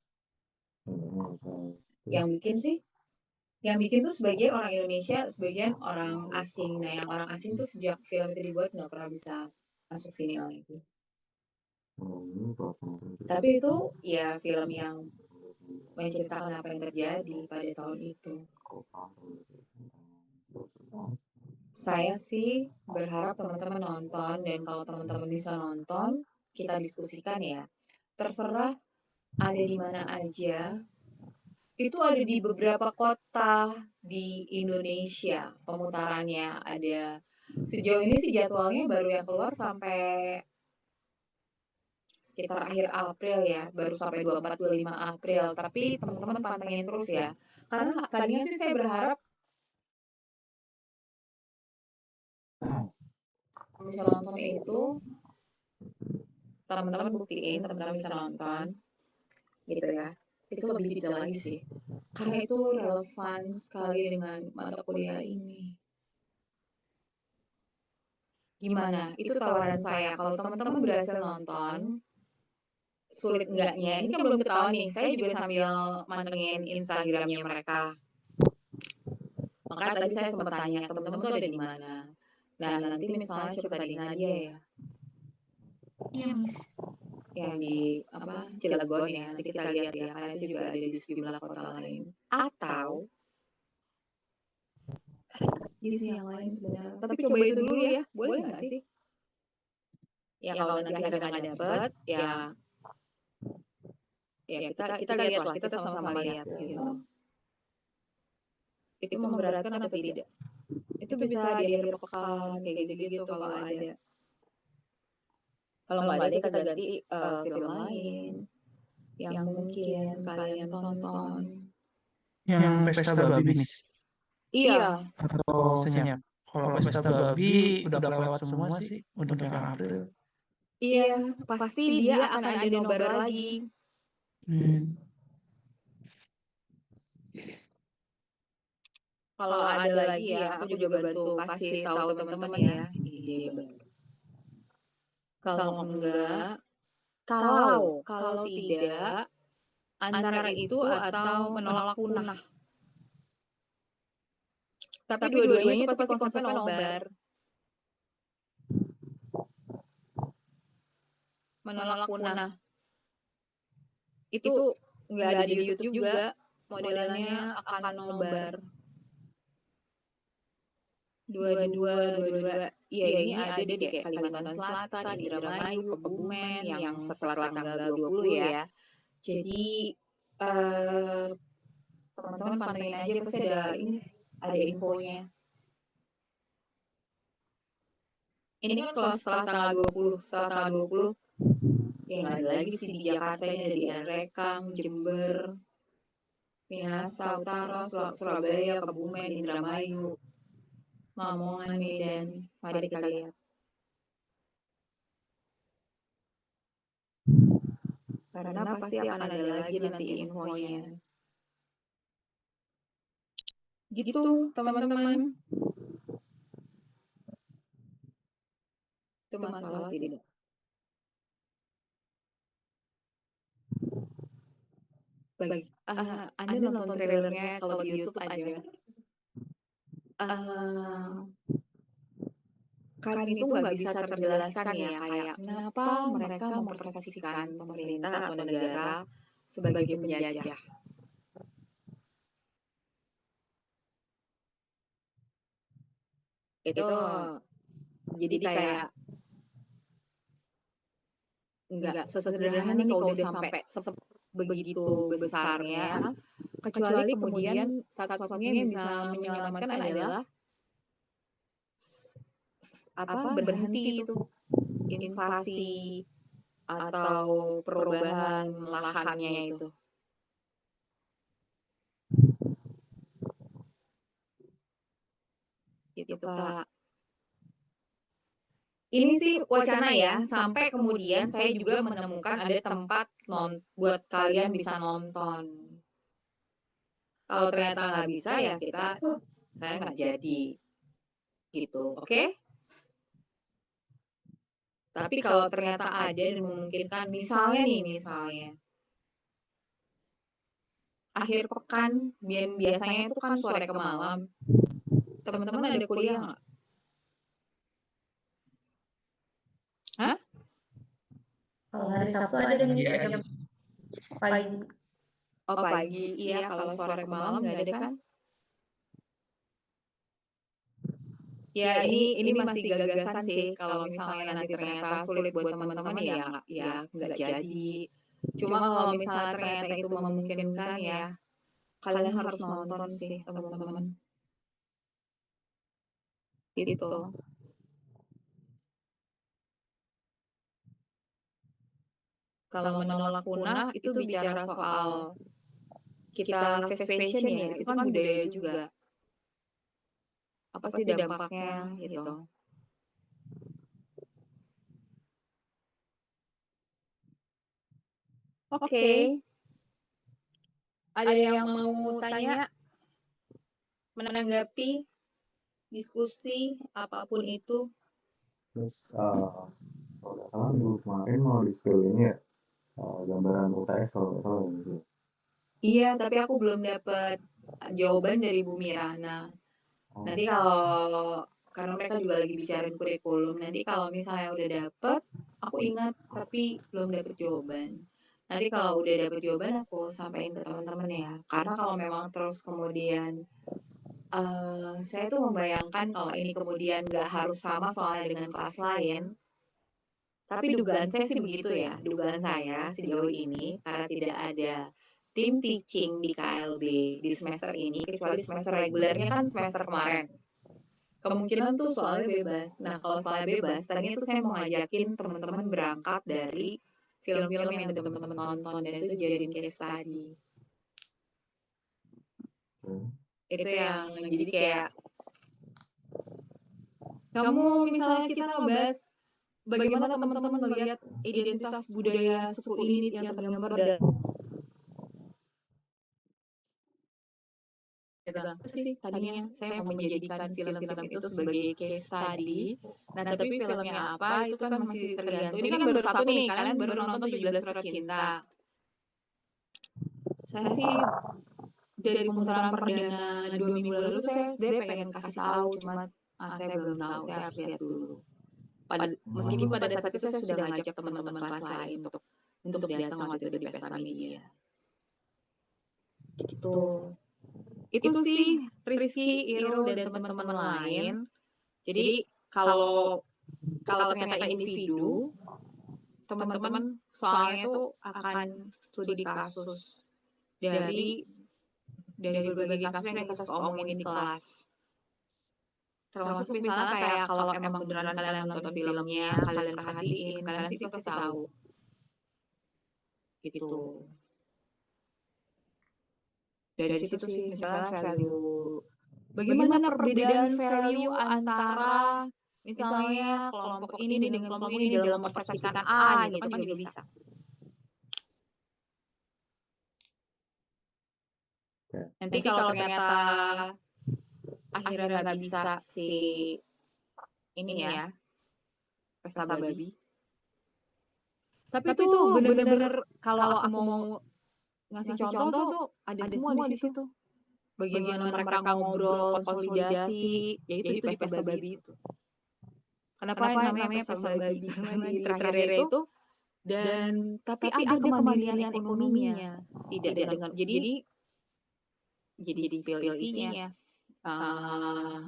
[SPEAKER 2] Yang bikin tuh sebagian orang Indonesia, sebagian orang asing. Nah yang orang asing tuh sejak film itu dibuat nggak pernah bisa masuk sini lagi. Tapi itu ya film yang menceritakan apa yang terjadi pada tahun itu. Saya sih berharap teman-teman nonton, dan kalau teman-teman bisa nonton, kita diskusikan ya. Terserah ada di mana aja. Itu ada di beberapa kota di Indonesia pemutarannya. Ada sejauh ini sih jadwalnya baru yang keluar sampai sekitar akhir April ya, baru sampai 24-25 April. Tapi teman-teman pantengin terus ya. Karena tadinya sih saya berharap bisa nonton itu, teman-teman buktiin teman-teman bisa nonton gitu ya. Itu lebih detail lagi sih. Karena itu relevan sekali dengan mata kuliah ini. Gimana? Itu tawaran saya. Kalau teman-teman berhasil nonton, sulit enggaknya? Ini kan belum ketahuan nih. Saya juga sambil mantengin Instagramnya mereka. Makanya tadi saya sempat tanya, teman-teman tuh ada di mana? Nah, nanti misalnya siapa tadi, Nadia ya?
[SPEAKER 3] Iya, Miss.
[SPEAKER 2] Yang di Cilegon ya. Nanti kita lihat ya, karena itu juga ada di sejumlah kota lain. Atau di sini yang lain sebenarnya. Tapi coba itu dulu ya. Boleh nggak sih? Ya kalau nanti akhirnya nggak dapet, ya kita lihat lah, kita sama-sama lihat gitu. itu memberatkan atau tidak. Itu bisa di akhir pekan kayak gitu-gitu kalau ada. Kalau nggak ada kita ganti film lain yang mungkin kalian tonton.
[SPEAKER 5] Yang pesta babi, Miss,
[SPEAKER 2] Iya,
[SPEAKER 5] atau senyap? Kalau pesta babi udah kelewat semua sih untuk yang April.
[SPEAKER 2] iya, pasti dia akan ada nobar lagi.
[SPEAKER 5] Hmm.
[SPEAKER 2] Kalau ada lagi ya, aku juga bantu kasih tahu teman-teman ya. Ide baru. Kalau enggak, kalau tidak, antara itu atau menolak punah. Tapi dua-duanya itu pasti konsepnya nobar. Menolak punah. Itu nggak ada di YouTube juga, modelannya akan nobar. Dua-dua. Iya, ini ada di kayak Kalimantan Selatan, Indramayu, Kebumen, yang setelah tanggal 20 ya. Jadi, teman-teman pantengin aja, pasti ada infonya. Ini kan kalau setelah tanggal 20, ya nggak ada lagi sih di Jakarta, ini ada di Rekang, Jember, Minahasa Utara, Surabaya, Kebumen, Indramayu, Lamongan, Medan. Mari kita lihat. Karena pasti akan ada lagi nanti infonya. Gitu, teman-teman. Itu masalah tidak? Anda nonton trailernya kalau di YouTube aja. Kan itu nggak bisa terjelaskan ya, kayak kenapa mereka mempersepsikan pemerintah atau negara sebagai penjajah. Itu jadi kayak nggak sesederhana nih kalau udah sampai begitu besarnya, kecuali kemudian satu-satunya yang bisa menyelamatkan adalah berhenti itu invasi atau perubahan lahannya itu. Itu Kak. Ini sih wacana ya, sampai kemudian saya juga menemukan ada tempat buat kalian bisa nonton. Kalau ternyata nggak bisa ya saya nggak jadi gitu, oke? Tapi kalau ternyata ada dan memungkinkan, misalnya akhir pekan, biasanya itu kan sore ke malam, teman-teman ada kuliah nggak? Hah?
[SPEAKER 3] Kalau hari Sabtu ada nih
[SPEAKER 5] Iya,
[SPEAKER 3] jam pagi.
[SPEAKER 2] Oh pagi, iya. Kalau sore ke malam nggak ada kan? Ya ini masih gagasan sih. Kalau misalnya nanti ternyata sulit buat teman-teman ya nggak jadi. Cuma kalau misalnya ternyata itu memungkinkan ya, kalian harus nonton sih teman-teman. Gitu. Kalau menolak punah itu bicara soal kita fast fashion ya, itu kan budaya juga. Apa sih dampaknya gitu. Oke. Ada yang mau tanya, menanggapi diskusi apapun itu?
[SPEAKER 7] Terus kalau nggak salah minggu kemarin mau di-spill ini ya, gambaran UTS kalau nggak salah gitu.
[SPEAKER 2] Iya, tapi aku belum dapat jawaban dari Bu Mirana. Nanti karena mereka juga lagi bicarain kurikulum, nanti kalau misalnya udah dapet, aku ingat tapi belum dapet jawaban. Nanti kalau udah dapet jawaban aku sampaikan ke teman-teman ya. Karena kalau memang terus kemudian saya tuh membayangkan kalau ini kemudian nggak harus sama soalnya dengan kelas lain. Tapi dugaan saya sih begitu ya, dugaan saya sejauh ini karena tim pitching di KLB di semester ini, kecuali semester regulernya kan semester kemarin. Kemungkinan tuh soalnya bebas. Nah, kalau soalnya bebas, tadinya tuh saya mau ngajakin teman-teman berangkat dari film-film yang teman-teman tonton dan itu jadiin case study. Itu yang jadi kayak kamu misalnya kita ngebahas bagaimana teman-teman melihat identitas budaya suku ini yang tergambar dalam itu sih tadinya saya mau menjadikan film-film itu sebagai case study. Nah, tapi filmnya apa itu kan masih tergantung. Ini kan baru satu nih, kalian baru nonton 17 Surat Cinta. Saya sih dari pemutaran perdana 2 minggu lalu saya sebenarnya pengen kasih tahu, cuma saya belum tahu, saya harus lihat dulu. Meskipun pada saat itu saya sudah ngajak teman-teman kelas lain untuk datang waktu itu di pesta media. Gitu. Itu sih Rizky, Iro, dan teman-teman lain. Jadi kalau ternyata individu, teman-teman soalnya itu akan studi kasus dari berbagai kasus yang kita suka omongin di kelas. Termasuk misalnya kayak kalau emang beneran kalian nonton filmnya, kalian perhatiin, kalian sih pasti tahu. Gitu. Dari situ sih misalnya value, bagaimana perbedaan value antara misalnya kelompok ini dengan kelompok ini dalam mempersepsikan A gitu kan juga bisa. Nanti kalau ternyata akhirnya nggak bisa si ini ya pesta babi. Tapi itu bener-bener kalau aku mau ngasih contoh tuh ada semua di situ. Bagaimana mereka ngobrol, konsolidasi, yaitu di pesta babi itu. Kenapa namanya pesta babi? Karena di terakhirnya itu dan tapi ada kemandirian ekonominya. Tidak dengan jadi spill isinya.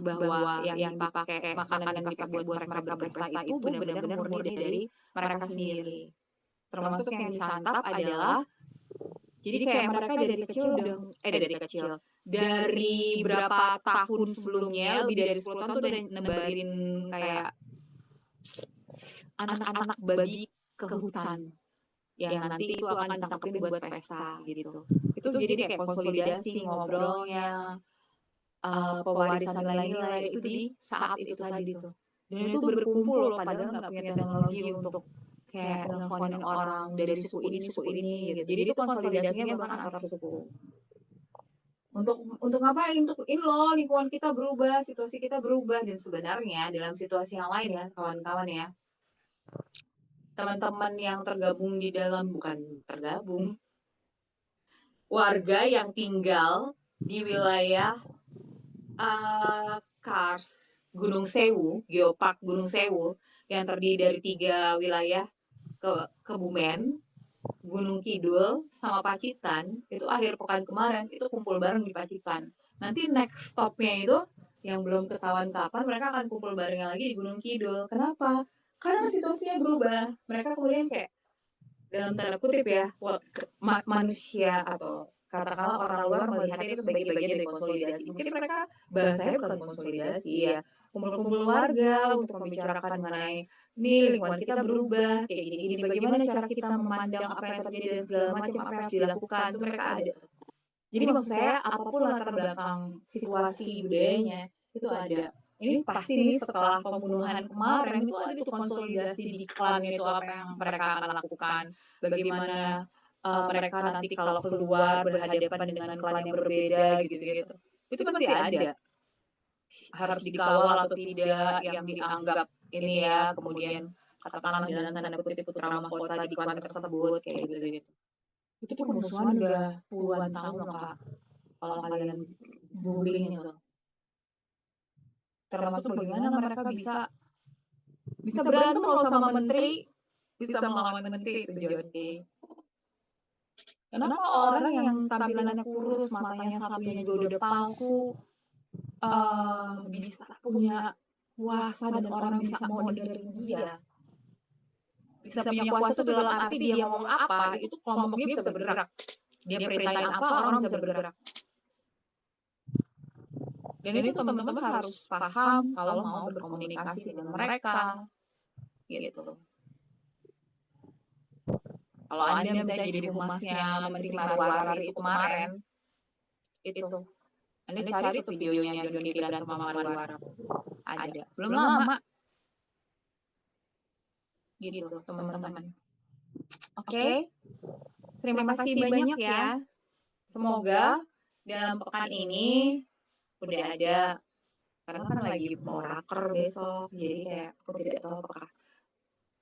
[SPEAKER 2] Bahwa yang dipakai makanan yang dipakai buat mereka berpesta itu benar-benar murni dari mereka sendiri. Termasuk yang disantap adalah jadi kayak mereka dari berapa tahun sebelumnya, lebih dari 10 tahun tuh udah nebarin kayak anak-anak babi ke hutan. Yang nanti itu akan ditangkapin buat pesta gitu. Itu jadi kayak konsolidasi ngobrolnya, pewarisan nilai-nilai itu di saat itu tadi tuh. Dan itu berkumpul loh, padahal nggak punya teknologi untuk kayak nelfonin orang dari suku ini gitu. Jadi itu konsolidasinya bahkan antar suku. Untuk ngapain? Untuk ini loh, lingkungan kita berubah, situasi kita berubah. Dan sebenarnya dalam situasi yang lain ya kawan-kawan ya, teman-teman yang tergabung di dalam, bukan tergabung, warga yang tinggal di wilayah Kars Gunung Sewu, Geopark Gunung Sewu yang terdiri dari 3 wilayah, Kebumen, Gunung Kidul, sama Pacitan, itu akhir pekan kemarin itu kumpul bareng di Pacitan. Nanti next stopnya itu yang belum ketahuan kapan mereka akan kumpul bareng lagi di Gunung Kidul. Kenapa? Karena situasinya berubah. Mereka kemudian kayak dalam tanda kutip ya, manusia atau katakanlah orang luar melihatnya itu sebagai bagian dari konsolidasi. Mungkin mereka bahasanya bukan konsolidasi ya, kumpul-kumpul warga untuk membicarakan mengenai nih lingkungan kita berubah kayak gini-gini, bagaimana cara kita memandang apa yang terjadi dan segala macam, apa yang harus dilakukan, itu mereka ada. Jadi maksud saya apapun latar belakang situasi budayanya itu ada. Ini pasti nih setelah pembunuhan kemarin itu ada tuh konsolidasi di klan itu apa yang mereka akan lakukan, bagaimana mereka nanti kalau keluar berhadapan dengan klan yang berbeda gitu-gitu. Itu pasti ada. Harus dikawal atau tidak, yang dianggap ini ya, kemudian katakanlah dalam tanda kutip putra mahkota di klan tersebut kayak gitu-gitu. Itu tuh permusuhan udah puluhan tahun loh Kak, kalau kalian googling itu. Termasuk bagaimana mereka bisa berantem loh sama menteri, bisa melawan menteri itu John Kay. Kenapa orang yang tampilannya kurus, matanya satunya juga udah palsu, bisa punya kuasa dan orang bisa mau dengerin dia? Bisa punya kuasa itu dalam arti dia ngomong apa, itu kelompok dia bisa bergerak. Dia perintahin apa, orang bisa bergerak. Dan itu teman-teman harus paham kalau mau berkomunikasi dengan mereka, gitu. Kalau Anda misalnya jadi humasnya Menteri Marwari itu kemarin, itu Anda cari tuh videonya John K. berantem sama Marwari. Ada. Belum lama. Gitu, teman-teman. Oke. Terima kasih banyak ya. Semoga dalam pekan ini udah ada, karena kan lagi mau raker besok, jadi kayak aku tidak tahu apakah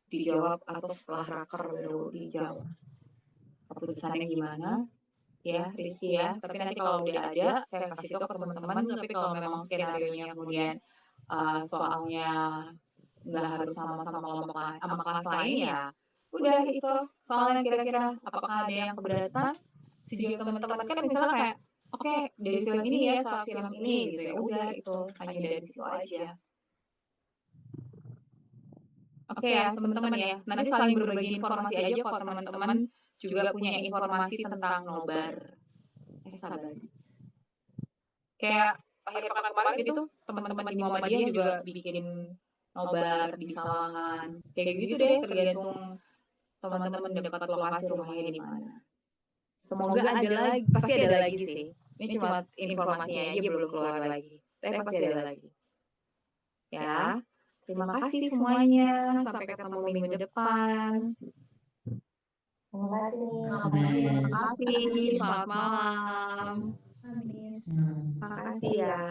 [SPEAKER 2] dijawab atau setelah raker baru dijawab. Keputusannya gimana? Ya, Rizky ya. Tapi nanti kalau udah ada, saya kasih tahu ke teman-teman. Tapi kalau memang skenario-nya kemudian soalnya nggak harus sama-sama sama kelas lain ya, udah itu soalnya kira-kira apakah ada yang keberatan. Sejauh teman-teman kan misalnya kayak, oke, dari film ini ya, soal film ini gitu ya, udah itu hanya dari situ aja. Oke ya teman-teman ya, nanti saling berbagi informasi aja kok teman-teman juga punya informasi tentang nobar. Sabar. Kayak akhir pekan kemarin gitu, teman-teman di Muhammadiyah juga bikin nobar di Sawangan. Kayak gitu deh, tergantung teman-teman dapat lokasi rumahnya di mana. Semoga ada lagi, pasti ada lagi sih. Ini cuma informasinya aja belum keluar lagi. Tapi pasti ada lagi. Ya, terima kasih semuanya. Sampai ketemu minggu depan.
[SPEAKER 1] Terima kasih.
[SPEAKER 2] Terima kasih. Selamat malam.
[SPEAKER 1] Habis.
[SPEAKER 2] Terima kasih ya.